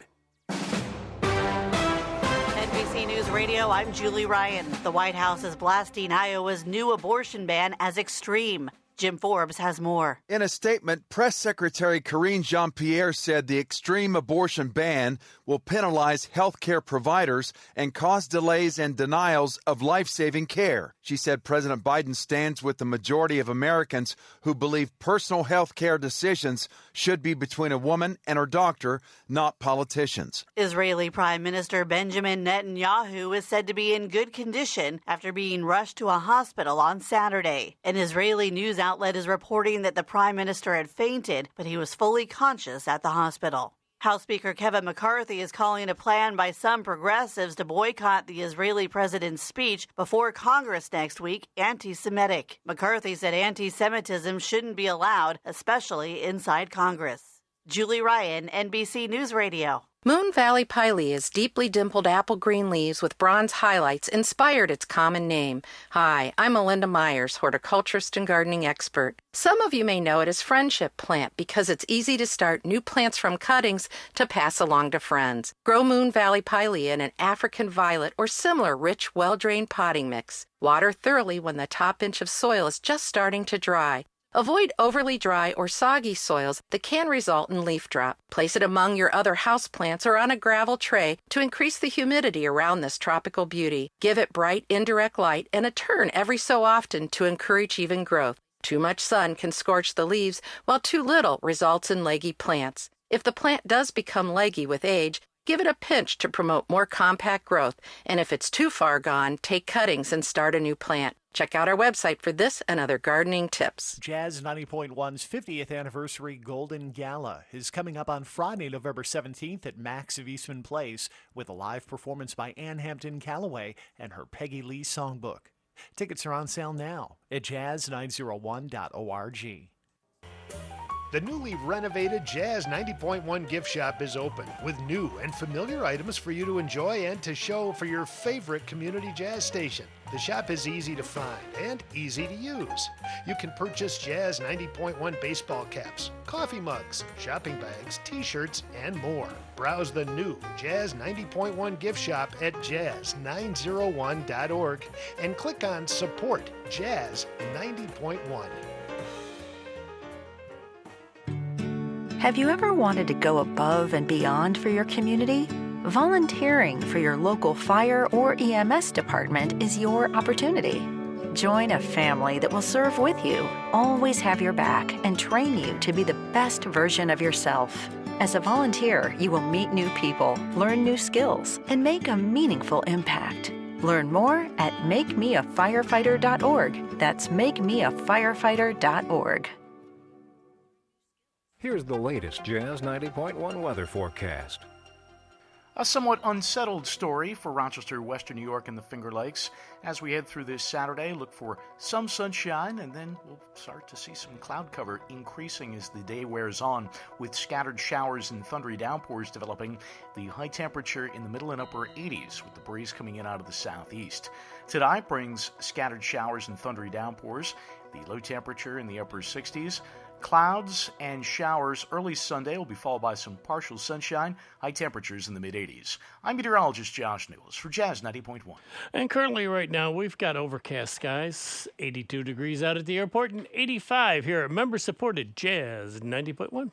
NBC News Radio, I'm Julie Ryan. The White House is blasting Iowa's new abortion ban as extreme. Jim Forbes has more. In a statement, Press Secretary Karine Jean-Pierre said the extreme abortion ban will penalize healthcare providers and cause delays and denials of life-saving care. She said President Biden stands with the majority of Americans who believe personal health care decisions should be between a woman and her doctor, not politicians. Israeli Prime Minister Benjamin Netanyahu is said to be in good condition after being rushed to a hospital on Saturday. An Israeli news outlet is reporting that the prime minister had fainted, but he was fully conscious at the hospital. House Speaker Kevin McCarthy is calling a plan by some progressives to boycott the Israeli president's speech before Congress next week anti-Semitic. McCarthy said anti-Semitism shouldn't be allowed, especially inside Congress. Julie Ryan, NBC News Radio. Moon Valley Pilea's deeply dimpled apple green leaves with bronze highlights inspired its common name. Hi, I'm Melinda Myers, horticulturist and gardening expert. Some of you may know it as Friendship Plant because it's easy to start new plants from cuttings to pass along to friends. Grow Moon Valley Pilea in an African violet or similar rich, well-drained potting mix. Water thoroughly when the top inch of soil is just starting to dry. Avoid overly dry or soggy soils that can result in leaf drop. Place it among your other houseplants or on a gravel tray to increase the humidity around this tropical beauty. Give it bright, indirect light and a turn every so often to encourage even growth. Too much sun can scorch the leaves, while too little results in leggy plants. If the plant does become leggy with age, give it a pinch to promote more compact growth, and if it's too far gone, take cuttings and start a new plant. Check out our website for this and other gardening tips. Jazz 90.1's 50th anniversary Golden Gala is coming up on Friday, November 17th at Max of Eastman Place with a live performance by Ann Hampton Calloway and her Peggy Lee songbook. Tickets are on sale now at jazz901.org. The newly renovated Jazz 90.1 gift shop is open with new and familiar items for you to enjoy and to show for your favorite community jazz station. The shop is easy to find and easy to use. You can purchase Jazz 90.1 baseball caps, coffee mugs, shopping bags, t-shirts, and more. Browse the new Jazz 90.1 gift shop at jazz901.org and click on Support Jazz 90.1. Have you ever wanted to go above and beyond for your community? Volunteering for your local fire or EMS department is your opportunity. Join a family that will serve with you, always have your back, and train you to be the best version of yourself. As a volunteer, you will meet new people, learn new skills, and make a meaningful impact. Learn more at makemeafirefighter.org. That's makemeafirefighter.org. Here's the latest Jazz 90.1 weather forecast. A somewhat unsettled story for Rochester, Western New York, and the Finger Lakes. As we head through this Saturday, look for some sunshine, and then we'll start to see some cloud cover increasing as the day wears on, with scattered showers and thundery downpours developing. The high temperature in the middle and upper 80s, with the breeze coming in out of the southeast. Tonight brings scattered showers and thundery downpours. The low temperature in the upper 60s. Clouds and showers early Sunday will be followed by some partial sunshine, high temperatures in the mid-80s. I'm meteorologist Josh Newells for Jazz 90.1. And currently right now we've got overcast skies, 82 degrees out at the airport and 85 here at member-supported Jazz 90.1.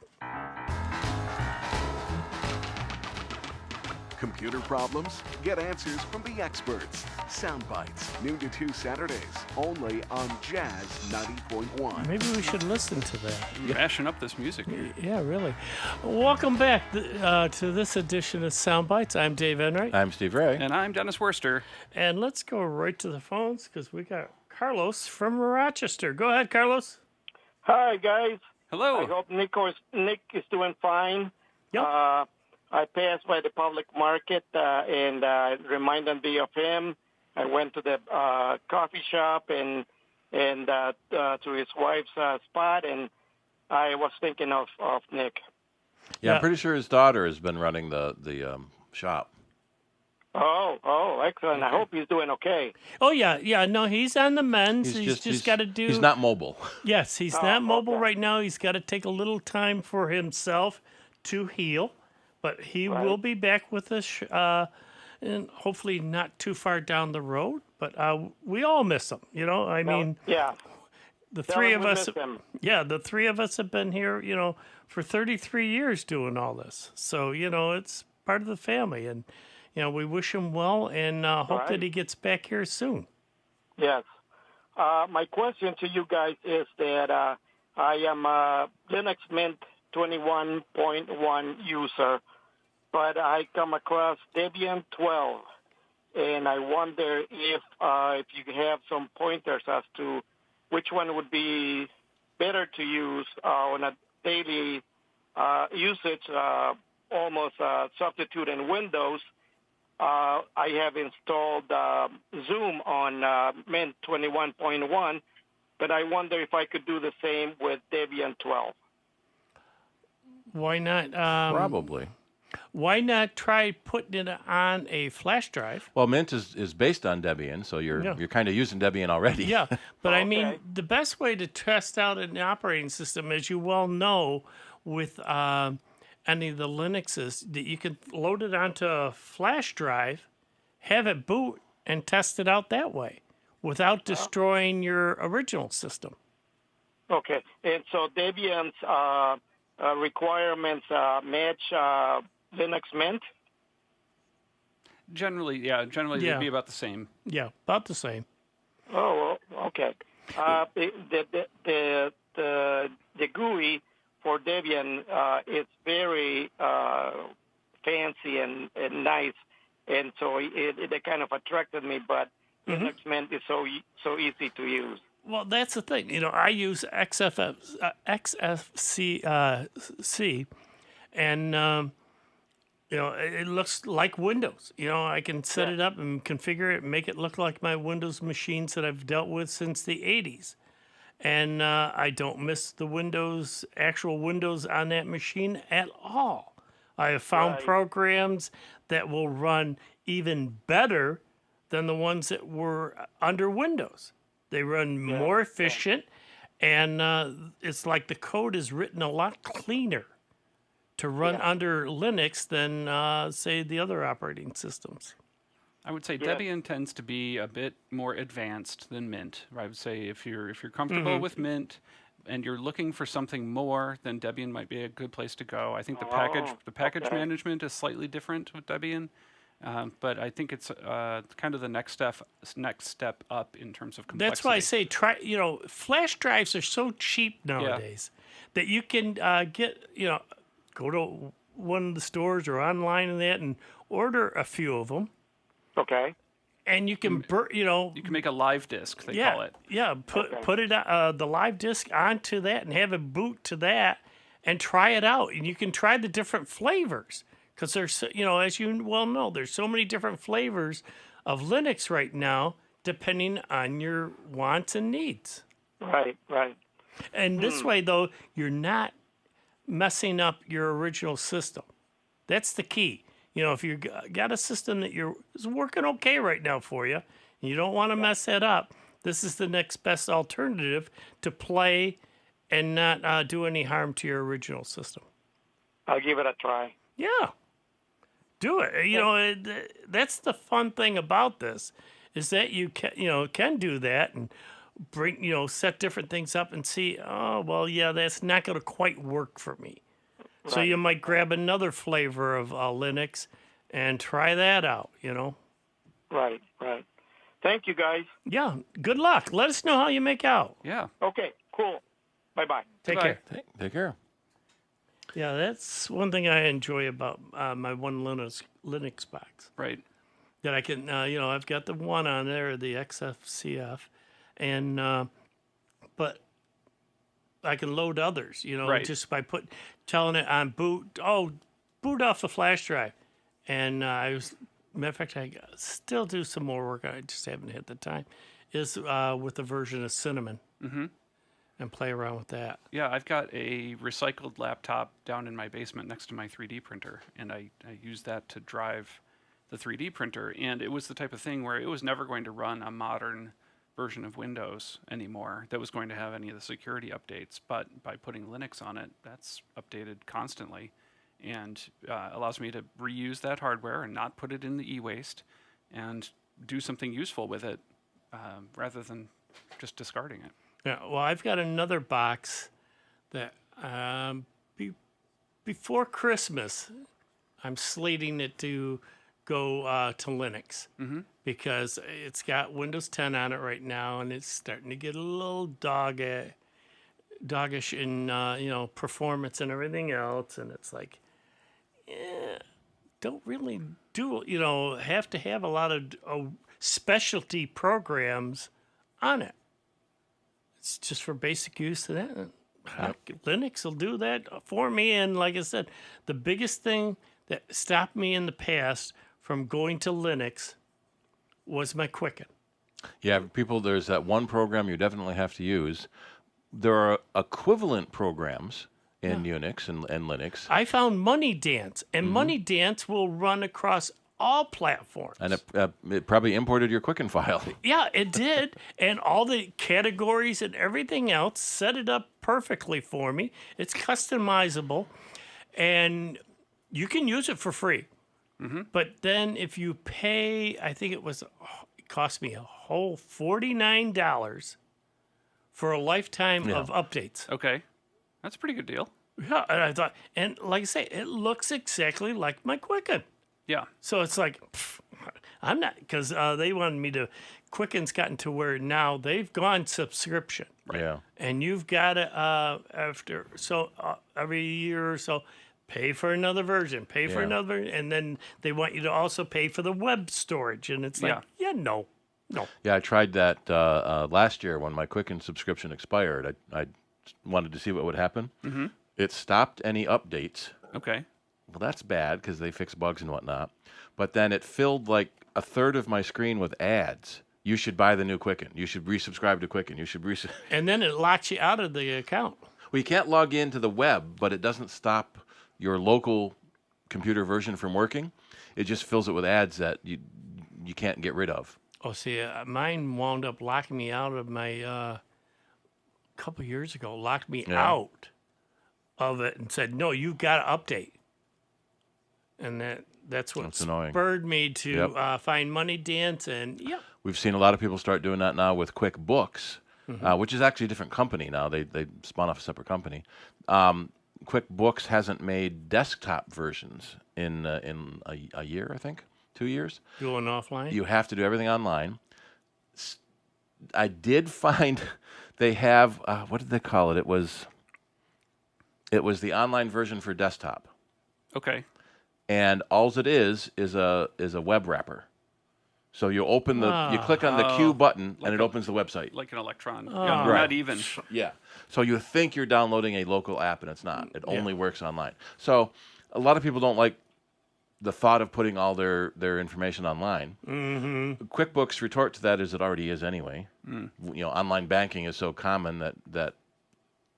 Computer problems? Get answers from the experts. Sound Bites, noon to 2 Saturdays, only on Jazz 90.1. Maybe we should listen to that. Mashing up this music. Yeah, really. Welcome back to this edition of Sound Bites. I'm Dave Enright. I'm Steve Ray. And I'm Dennis Worster. And let's go right to the phones because we got Carlos from Rochester. Go ahead, Carlos. Hi, guys. Hello. I hope Nick is doing fine. Yep. I passed by the public market and reminded me of him. I went to the coffee shop and to his wife's spot, and I was thinking of Nick. Yeah, I'm pretty sure his daughter has been running the shop. Oh, excellent. I hope he's doing okay. Oh yeah. No, he's on the mends. He's just got to do. He's not mobile. Yes, he's not mobile right now. He's got to take a little time for himself to heal, but he will be back with us, and hopefully not too far down the road. But we all miss him. You know, I mean, yeah. The Tell three him of we us, miss him. yeah, the three of us have been here, you know, for 33 years doing all this. So, you know, it's part of the family, and you know, we wish him well and hope that he gets back here soon. Yes. My question to you guys is that I am a Linux Mint 21.1 user, but I come across Debian 12, and I wonder if you have some pointers as to which one would be better to use on a daily usage, almost substitute in Windows. I have installed Zoom on Mint 21.1, but I wonder if I could do the same with Debian 12. Why not? Probably. Why not try putting it on a flash drive? Well, Mint is based on Debian, so you're kind of using Debian already. Yeah, but I mean, the best way to test out an operating system, as you well know, with any of the Linuxes, that you can load it onto a flash drive, have it boot, and test it out that way without destroying your original system. Okay, and so Debian's requirements match Linux Mint? Generally, they'd be about the same. Yeah, about the same. Oh, well, okay. The GUI for Debian, it's very fancy and nice, and so it kind of attracted me. But Linux Mint is so easy to use. Well, that's the thing. You know, I use XFC, and you know, it looks like Windows. You know, I can set it up and configure it and make it look like my Windows machines that I've dealt with since the 80s. And I don't miss the actual Windows on that machine at all. I have found programs that will run even better than the ones that were under Windows. They run more efficient, and it's like the code is written a lot cleaner to run under Linux than, say, the other operating systems. I would say Debian tends to be a bit more advanced than Mint. I would say if you're comfortable with Mint and you're looking for something more, then Debian might be a good place to go. I think the package management is slightly different with Debian, but I think it's kind of the next step up in terms of complexity. That's why I say try. You know, flash drives are so cheap nowadays that you can get. You know, go to one of the stores or online and order a few of them. Okay. And you can, you can make a live disk. They call it. Yeah. Put it the live disk onto that and have it boot to that and try it out. And you can try the different flavors because there's, you know, as you well know, there's so many different flavors of Linux right now, depending on your wants and needs. Right. And this way, though, you're not messing up your original system. That's the key. You know, if you've got a system that is working okay right now for you, and you don't want to mess that up, this is the next best alternative to play and not do any harm to your original system. I'll give it a try. Yeah. Do it. You know, that's the fun thing about this, is that you can do that and bring, you know, set different things up and see, oh, well, yeah, that's not going to quite work for me. So you might grab another flavor of Linux and try that out, you know. Right. Thank you, guys. Yeah, good luck. Let us know how you make out. Yeah. Okay, cool. Bye-bye. Take care. Take care. Yeah, that's one thing I enjoy about my one Linux box. Right. That I can, you know, I've got the one on there, the XFCF, and but I can load others, you know, just by telling it on boot off the flash drive. And I was matter of fact, I still do some more work. I just haven't had the time. Is with the version of Cinnamon, and play around with that. Yeah, I've got a recycled laptop down in my basement next to my 3D printer, and I use that to drive the 3D printer. And it was the type of thing where it was never going to run a modern version of Windows anymore that was going to have any of the security updates. But by putting Linux on it, that's updated constantly, and allows me to reuse that hardware and not put it in the e-waste, and do something useful with it rather than just discarding it. Yeah, well, I've got another box that before Christmas, I'm slating it to go to Linux because it's got Windows 10 on it right now, and it's starting to get a little doggish in performance and everything else, and it's like, don't really have to have a lot of specialty programs on it. It's just for basic use of that. Linux will do that for me. And like I said, the biggest thing that stopped me in the past from going to Linux was my Quicken. Yeah, people, there's that one program you definitely have to use. There are equivalent programs in Unix and Linux. I found Money Dance, and Money Dance will run across all platforms. And it probably imported your Quicken file. Yeah, it did. And all the categories and everything else set it up perfectly for me. It's customizable, and you can use it for free. But then if you pay, I think it cost me a whole $49 for a lifetime of updates. Okay. That's a pretty good deal. Yeah, and I thought, and like I say, it looks exactly like my Quicken. Yeah. So it's like, I'm not, because they wanted me to, Quicken's gotten to where now they've gone subscription. Right. Yeah. And you've got to, every year or so, pay for another version, for another version, and then they want you to also pay for the web storage. And it's like, no. Yeah, I tried that last year when my Quicken subscription expired. I wanted to see what would happen. It stopped any updates. Okay. Well, that's bad because they fix bugs and whatnot. But then it filled like a third of my screen with ads. You should buy the new Quicken. You should resubscribe to Quicken. You should And then it locks you out of the account. Well, you can't log into the web, but it doesn't stop your local computer version from working. It just fills it with ads that you can't get rid of. Oh, see, mine wound up locking me out of my, a couple years ago, locked me out of it and said, no, you've got to update. And that's what spurred me to find Money Dance. And we've seen a lot of people start doing that now with QuickBooks, which is actually a different company now. They spun off a separate company. QuickBooks hasn't made desktop versions in a year, I think, 2 years. Doing offline? You have to do everything online. I did find they have, what did they call it? It was the online version for desktop. Okay. And all it is a web wrapper. So you open you click on the Q button, and it opens the website. Like an Electron. Right. Not even. Yeah. So you think you're downloading a local app, and it's not. It only works online. So a lot of people don't like the thought of putting all their information online. QuickBooks retort to that is it already is anyway. Online banking is so common that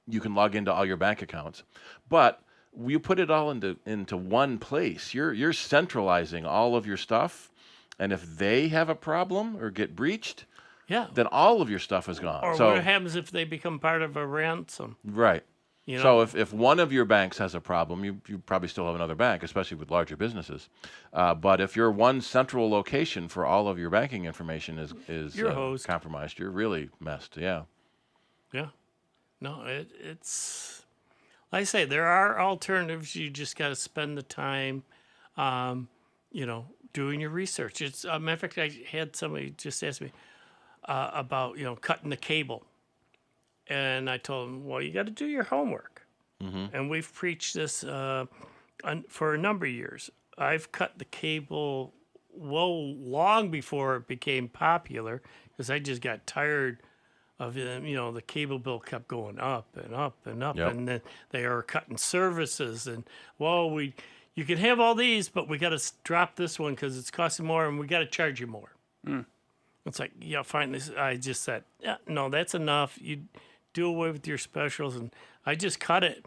you can log into all your bank accounts. But you put it all into one place. You're centralizing all of your stuff, and if they have a problem or get breached, then all of your stuff is gone. Or what happens if they become part of a ransom? Right. So if one of your banks has a problem, you probably still have another bank, especially with larger businesses. But if your one central location for all of your banking information is compromised, you're really messed. Yeah. Yeah. No, it's like I say, there are alternatives. You just got to spend the time, doing your research. It's a matter of fact, I had somebody just ask me about cutting the cable. And I told him, well, you got to do your homework. And we've preached this for a number of years. I've cut the cable long before it became popular because I just got tired of the cable bill kept going up and up and up. And then they are cutting services. And, you can have all these, but we got to drop this one because it's costing more, and we got to charge you more. Mm. It's like, yeah, fine. I just said, yeah, no, that's enough. You do away with your specials, and I just cut it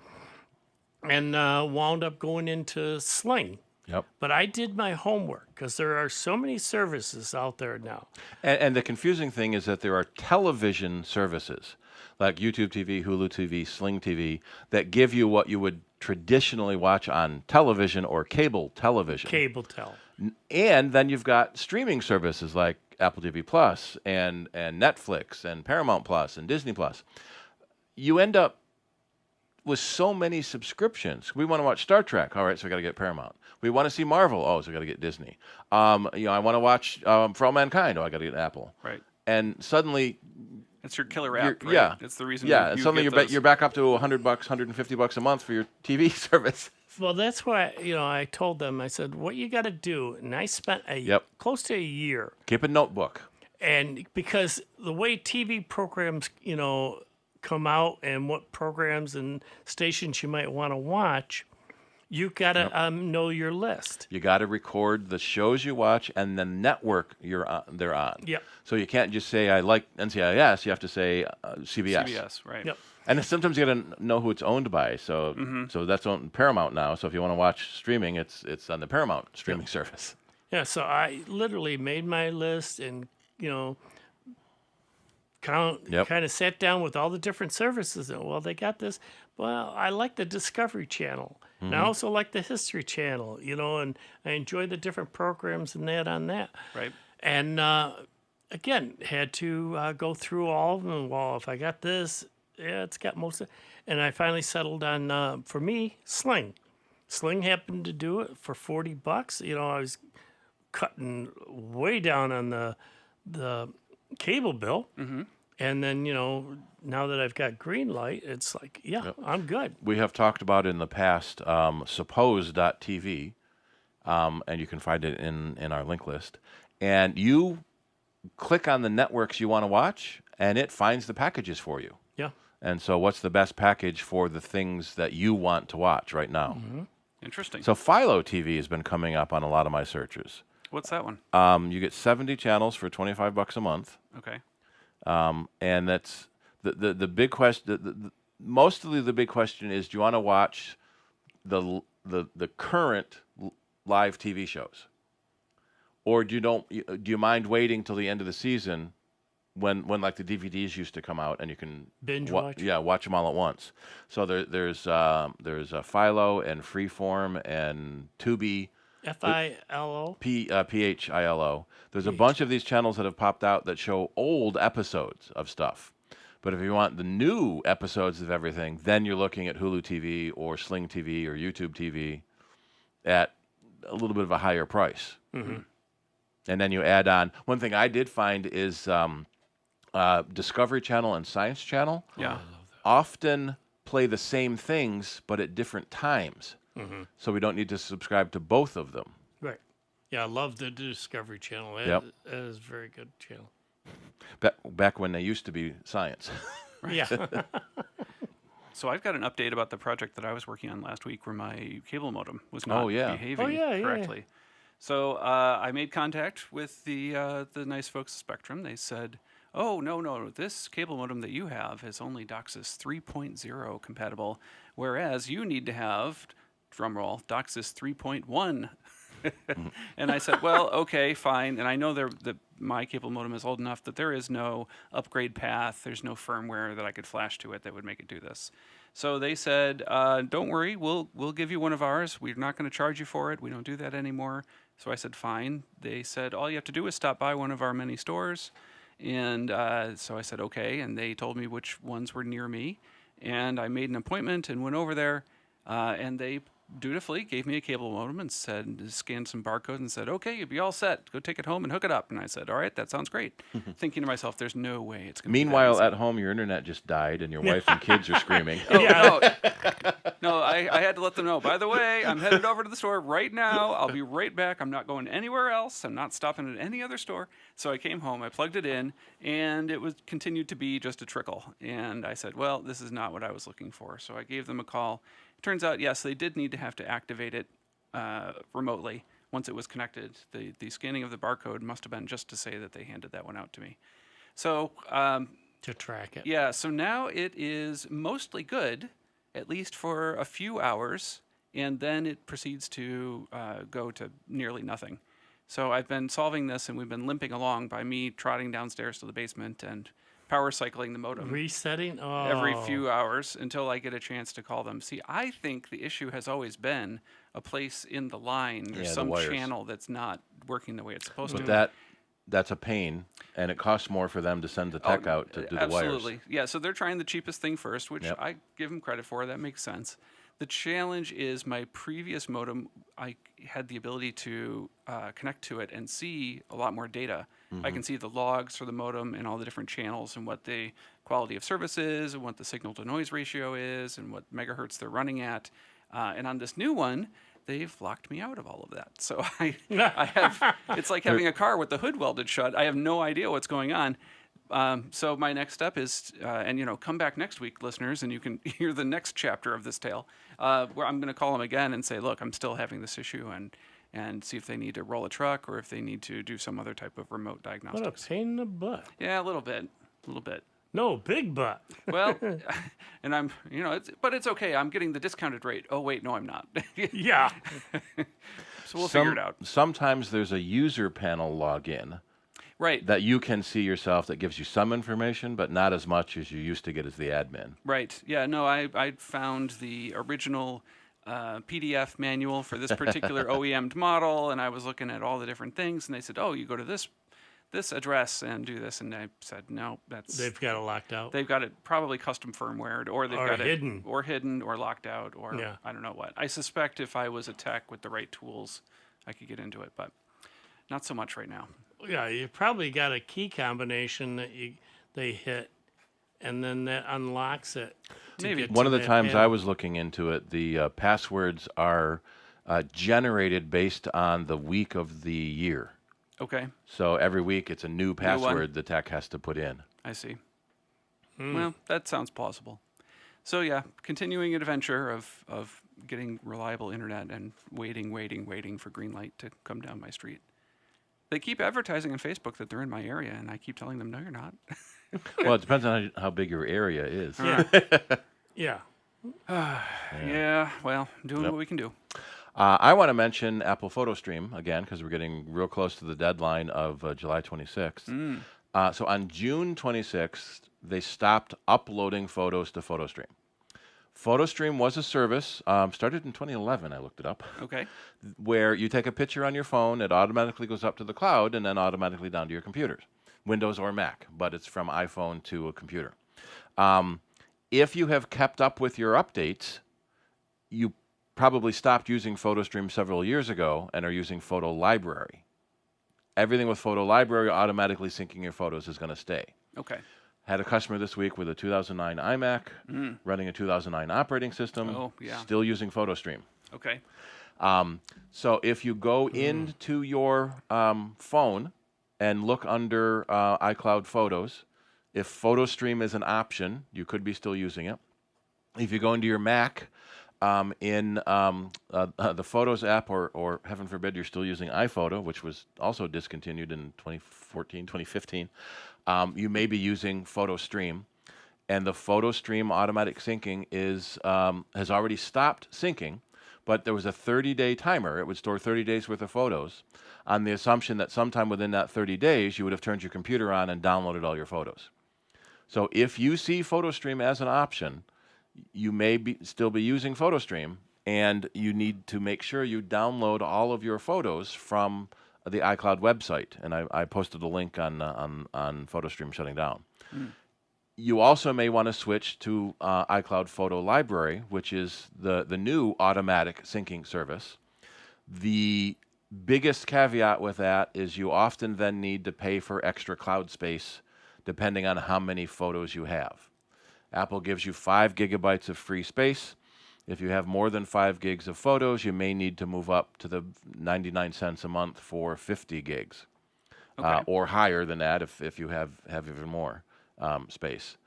and wound up going into Sling. Yep. But I did my homework because there are so many services out there now. And the confusing thing is that there are television services like YouTube TV, Hulu TV, Sling TV that give you what you would traditionally watch on television or cable television. Cable tel. And then you've got streaming services like Apple TV Plus and Netflix and Paramount Plus and Disney Plus. You end up with so many subscriptions. We want to watch Star Trek. All right, so we got to get Paramount. We want to see Marvel. Oh, so we got to get Disney. I want to watch For All Mankind. Oh, I got to get Apple. Right. And suddenly, it's your killer app. Right? Yeah, it's the reason. Yeah, you and suddenly you're back up to $100, $150 a month for your TV service. Well, that's why I told them. I said, what you got to do, and I spent close to a year. Keep a notebook. And because the way TV programs, come out and what programs and stations you might want to watch, you got to know your list. You got to record the shows you watch and the network they're on. Yep. So you can't just say, I like NCIS. You have to say CBS. CBS, right. Yep. And sometimes you got to know who it's owned by. So so that's on Paramount now. So if you want to watch streaming, it's on the Paramount streaming service. Yeah, so I literally made my list and, kind of sat down with all the different services. And, well, they got this. Well, I like the Discovery Channel. And I also like the History Channel, and I enjoy the different programs and that on that. Right. And, again, had to go through all of them. Well, if I got this, yeah, it's got most of it. And I finally settled on, for me, Sling. Sling happened to do it for $40. I was cutting way down on the cable bill. Mm-hmm. And then, now that I've got green light, it's like, I'm good. We have talked about in the past suppose.tv, and you can find it in our link list. And you click on the networks you want to watch, and it finds the packages for you. Yeah. And so what's the best package for the things that you want to watch right now? Mm-hmm. Interesting. So Philo TV has been coming up on a lot of my searches. What's that one? You get 70 channels for $25 a month. Okay. And that's the big question. Mostly the big question is, do you want to watch the current live TV shows, or do you mind waiting till the end of the season when like the DVDs used to come out and you can binge watch? Yeah, watch them all at once. So there's Philo and Freeform and Tubi. Philo? Philo. There's a bunch of these channels that have popped out that show old episodes of stuff. But if you want the new episodes of everything, then you're looking at Hulu TV or Sling TV or YouTube TV at a little bit of a higher price. Mm-hmm. And then you add on. One thing I did find is Discovery Channel and Science Channel often play the same things, but at different times. Mm-hmm. So we don't need to subscribe to both of them. Right. Yeah, I love the Discovery Channel. Yep. That is a very good channel. Back when they used to be science. Yeah. So I've got an update about the project that I was working on last week where my cable modem was not behaving correctly. Yeah. So I made contact with the nice folks at Spectrum. They said, oh, no, this cable modem that you have is only DOCSIS 3.0 compatible, whereas you need to have, drumroll, DOCSIS 3.1. And I said, well, okay, fine. And I know that my cable modem is old enough that there is no upgrade path. There's no firmware that I could flash to it that would make it do this. So they said, don't worry, we'll give you one of ours. We're not going to charge you for it. We don't do that anymore. So I said, fine. They said, all you have to do is stop by one of our many stores. And so I said, okay. And they told me which ones were near me. And I made an appointment and went over there. And they dutifully gave me a cable modem and scanned some barcodes and said, okay, you'll be all set. Go take it home and hook it up. And I said, all right, that sounds great. Thinking to myself, there's no way it's going to be Meanwhile, that at home, your internet just died and your wife and kids are screaming. No, I had to let them know. By the way, I'm headed over to the store right now. I'll be right back. I'm not going anywhere else. I'm not stopping at any other store. So I came home, I plugged it in, and it was continued to be just a trickle. And I said, well, this is not what I was looking for. So I gave them a call. Turns out, yes, they did need to have to activate it remotely. Once it was connected, the scanning of the barcode must have been just to say that they handed that one out to me. So to track it. Yeah, so now it is mostly good, at least for a few hours, and then it proceeds to go to nearly nothing. So I've been solving this, and we've been limping along by me trotting downstairs to the basement and power cycling the modem. Resetting? Every Oh. few hours until I get a chance to call them. See, I think the issue has always been a place in the line. There's Yeah, the some wires. channel that's not working the way it's supposed But to. that's a pain, and it costs more for them to send the tech out to do the wires. Absolutely. Yeah, so they're trying the cheapest thing first, which Yep. I give them credit for. That makes sense. The challenge is my previous modem, I had the ability to connect to it and see a lot more data. I can see the logs for the modem and all the different channels and what the quality of service is and what the signal to noise ratio is and what megahertz they're running at. And on this new one, they've locked me out of all of that. So I have, it's like having a car with the hood welded shut. I have no idea what's going on. So my next step is, and come back next week, listeners, and you can hear the next chapter of this tale, where I'm going to call them again and say, look, I'm still having this issue, and see if they need to roll a truck or if they need to do some other type of remote diagnostics. What a pain in the butt. Yeah, a little bit. No, big butt. Well, and I'm, but it's okay. I'm getting the discounted rate. Oh, wait, no, I'm not. Yeah. So we'll figure it out. Sometimes there's a user panel login. Right. That you can see yourself that gives you some information, but not as much as you used to get as the admin. Right. Yeah, no, I found the original PDF manual for this particular OEM model, and I was looking at all the different things, and they said, oh, you go to this address and do this, and I said, no, that's... They've got it locked out. They've got it probably custom firmwared, or they've got hidden. it... Or hidden, or locked out, or I don't know what. I suspect if I was a tech with the right tools, I could get into it, but not so much right now. Yeah, you probably got a key combination that they hit, and then that unlocks it. Maybe. One of the times I was looking into it, the passwords are generated based on the week of the year. Okay. So every week it's a new password the tech has to put in. I see. Well, that sounds plausible. So yeah, continuing adventure of getting reliable internet and waiting for green light to come down my street. They keep advertising on Facebook that they're in my area, and I keep telling them, no, you're not. Well, it depends on how big your area is. Yeah. Yeah, well, doing what we can do. I want to mention Apple PhotoStream again, because we're getting real close to the deadline of July 26th. So on June 26th, they stopped uploading photos to PhotoStream. PhotoStream was a service, started in 2011, I looked it up. Okay. Where you take a picture on your phone, it automatically goes up to the cloud, and then automatically down to your computers, Windows or Mac, but it's from iPhone to a computer. If you have kept up with your updates, you probably stopped using PhotoStream several years ago and are using Photo Library. Everything with Photo Library automatically syncing your photos is going to stay. Okay. Had a customer this week with a 2009 iMac, running a 2009 operating system, still using PhotoStream. Okay. So if you go into your phone and look under iCloud Photos, if PhotoStream is an option, you could be still using it. If you go into your Mac, in the Photos app, or heaven forbid you're still using iPhoto, which was also discontinued in 2014, 2015, you may be using PhotoStream, and the PhotoStream automatic syncing has already stopped syncing, but there was a 30-day timer. It would store 30 days worth of photos on the assumption that sometime within that 30 days you would have turned your computer on and downloaded all your photos. So if you see PhotoStream as an option, you may still be using PhotoStream, and you need to make sure you download all of your photos from the iCloud website. And I posted a link on PhotoStream shutting down. You also may want to switch to iCloud Photo Library, which is the new automatic syncing service. The biggest caveat with that is you often then need to pay for extra cloud space depending on how many photos you have. Apple gives you 5 gigabytes of free space. If you have more than 5 gigs of photos, you may need to move up to the 99 cents a month for 50 gigs. Or higher than that if you have even more space.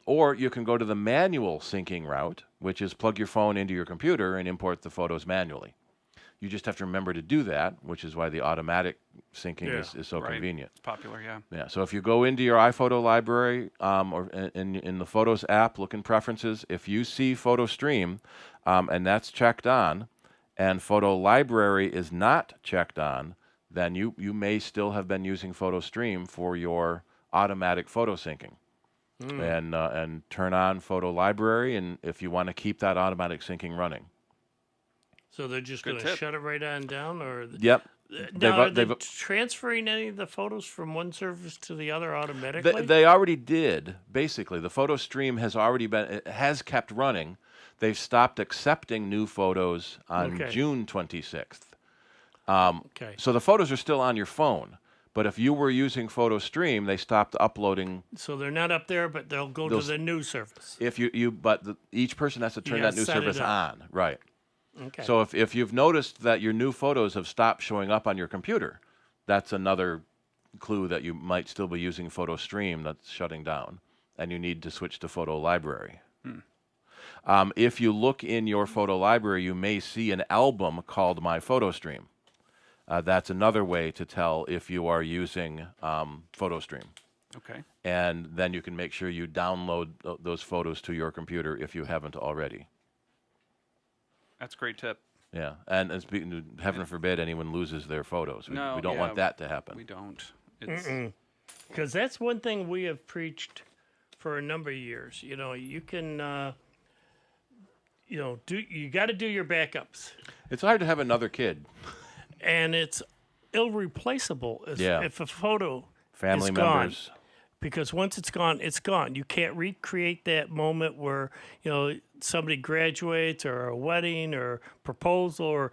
Or you can go to the manual syncing route, which is plug your phone into your computer and import the photos manually. You just have to remember to do that, which is why the automatic syncing is so right. convenient. It's popular, yeah. Yeah. So if you go into your iPhoto library or in the Photos app, look in Preferences. If you see Photo Stream and that's checked on, and Photo Library is not checked on, then you may still have been using Photo Stream for your automatic photo syncing. And turn on Photo Library, and if you want to keep that automatic syncing running. So they're just going to shut it right on down, or Yep. Now, are they transferring any of the photos from one service to the other automatically? They already did. Basically, the photo stream has already has kept running. They've stopped accepting new photos on June 26th. So the photos are still on your phone. But if you were using Photo Stream, they stopped uploading. So they're not up there, but they'll go to the new service. If each person has to turn that new service on, right? Okay. So if you've noticed that your new photos have stopped showing up on your computer, that's another clue that you might still be using Photo Stream that's shutting down, and you need to switch to Photo Library. If you look in your Photo Library, you may see an album called My Photo Stream. That's another way to tell if you are using Photo Stream. Okay. And then you can make sure you download those photos to your computer if you haven't already. That's a great tip. Yeah, and speaking, heaven forbid anyone loses their photos. We don't want that to happen. We don't. Because that's one thing we have preached for a number of years. You know, you can, you got to do your backups. It's hard to have another kid. And it's irreplaceable if a photo Family is members. Gone. Because once it's gone, it's gone. You can't recreate that moment where, somebody graduates or a wedding or proposal or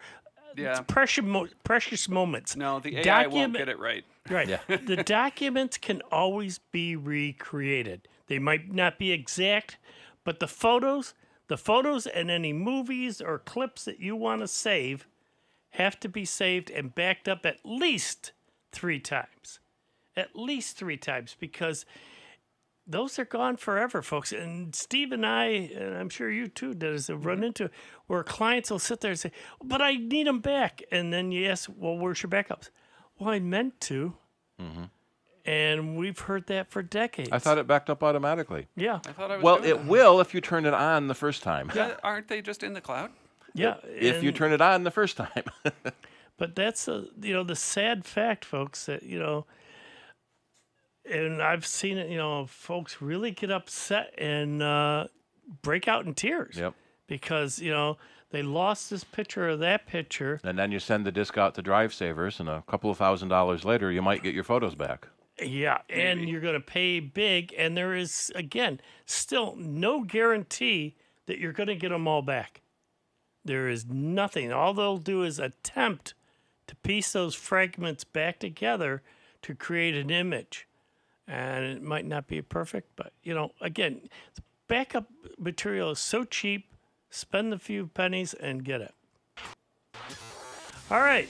it's precious moments. No, the AI won't get it right. Right. Yeah. The documents can always be recreated. They might not be exact, but the photos and any movies or clips that you want to save have to be saved and backed up at least 3 times. At least 3 times, because those are gone forever, folks. And Steve and I, and I'm sure you too, Dennis, have run into where clients will sit there and say, but I need them back. And then you ask, well, where's your backups? Well, I meant to. Mm-hmm. And we've heard that for decades. I thought it backed up automatically. Yeah. I thought I was well, doing it that. will if you turn it on the first time. Yeah, aren't they just in the cloud? Yeah. If you turn it on the first time. But that's, the sad fact, folks, that, and I've seen it, folks really get upset and break out in tears. Yep. Because, they lost this picture or that picture. And then you send the disc out to Drive Savers, and a couple of $1,000s later, you might get your photos back. Yeah, and you're going to pay big, and there is, again, still no guarantee that you're going to get them all back. There is nothing. All they'll do is attempt to piece those fragments back together to create an image. And it might not be perfect, but, again, the backup material is so cheap, spend a few pennies and get it. All right.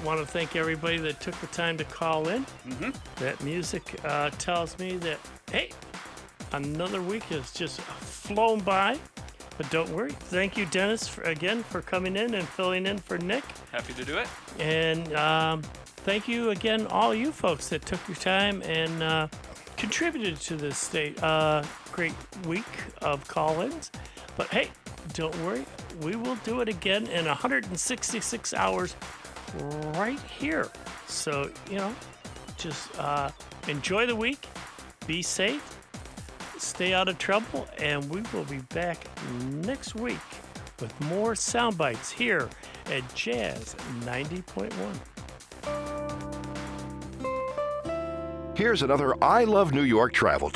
Want to thank everybody that took the time to call in. Mm-hmm. That music tells me that, hey, another week has just flown by. But don't worry. Thank you, Dennis, for coming in and filling in for Nick. Happy to do it. And thank you again, all you folks that took your time and contributed to this great week of call-ins. But hey, don't worry. We will do it again in 166 hours right here. So, just enjoy the week. Be safe. Stay out of trouble, and we will be back next week with more sound bites here at Jazz 90.1. Here's another I Love New York travel tip.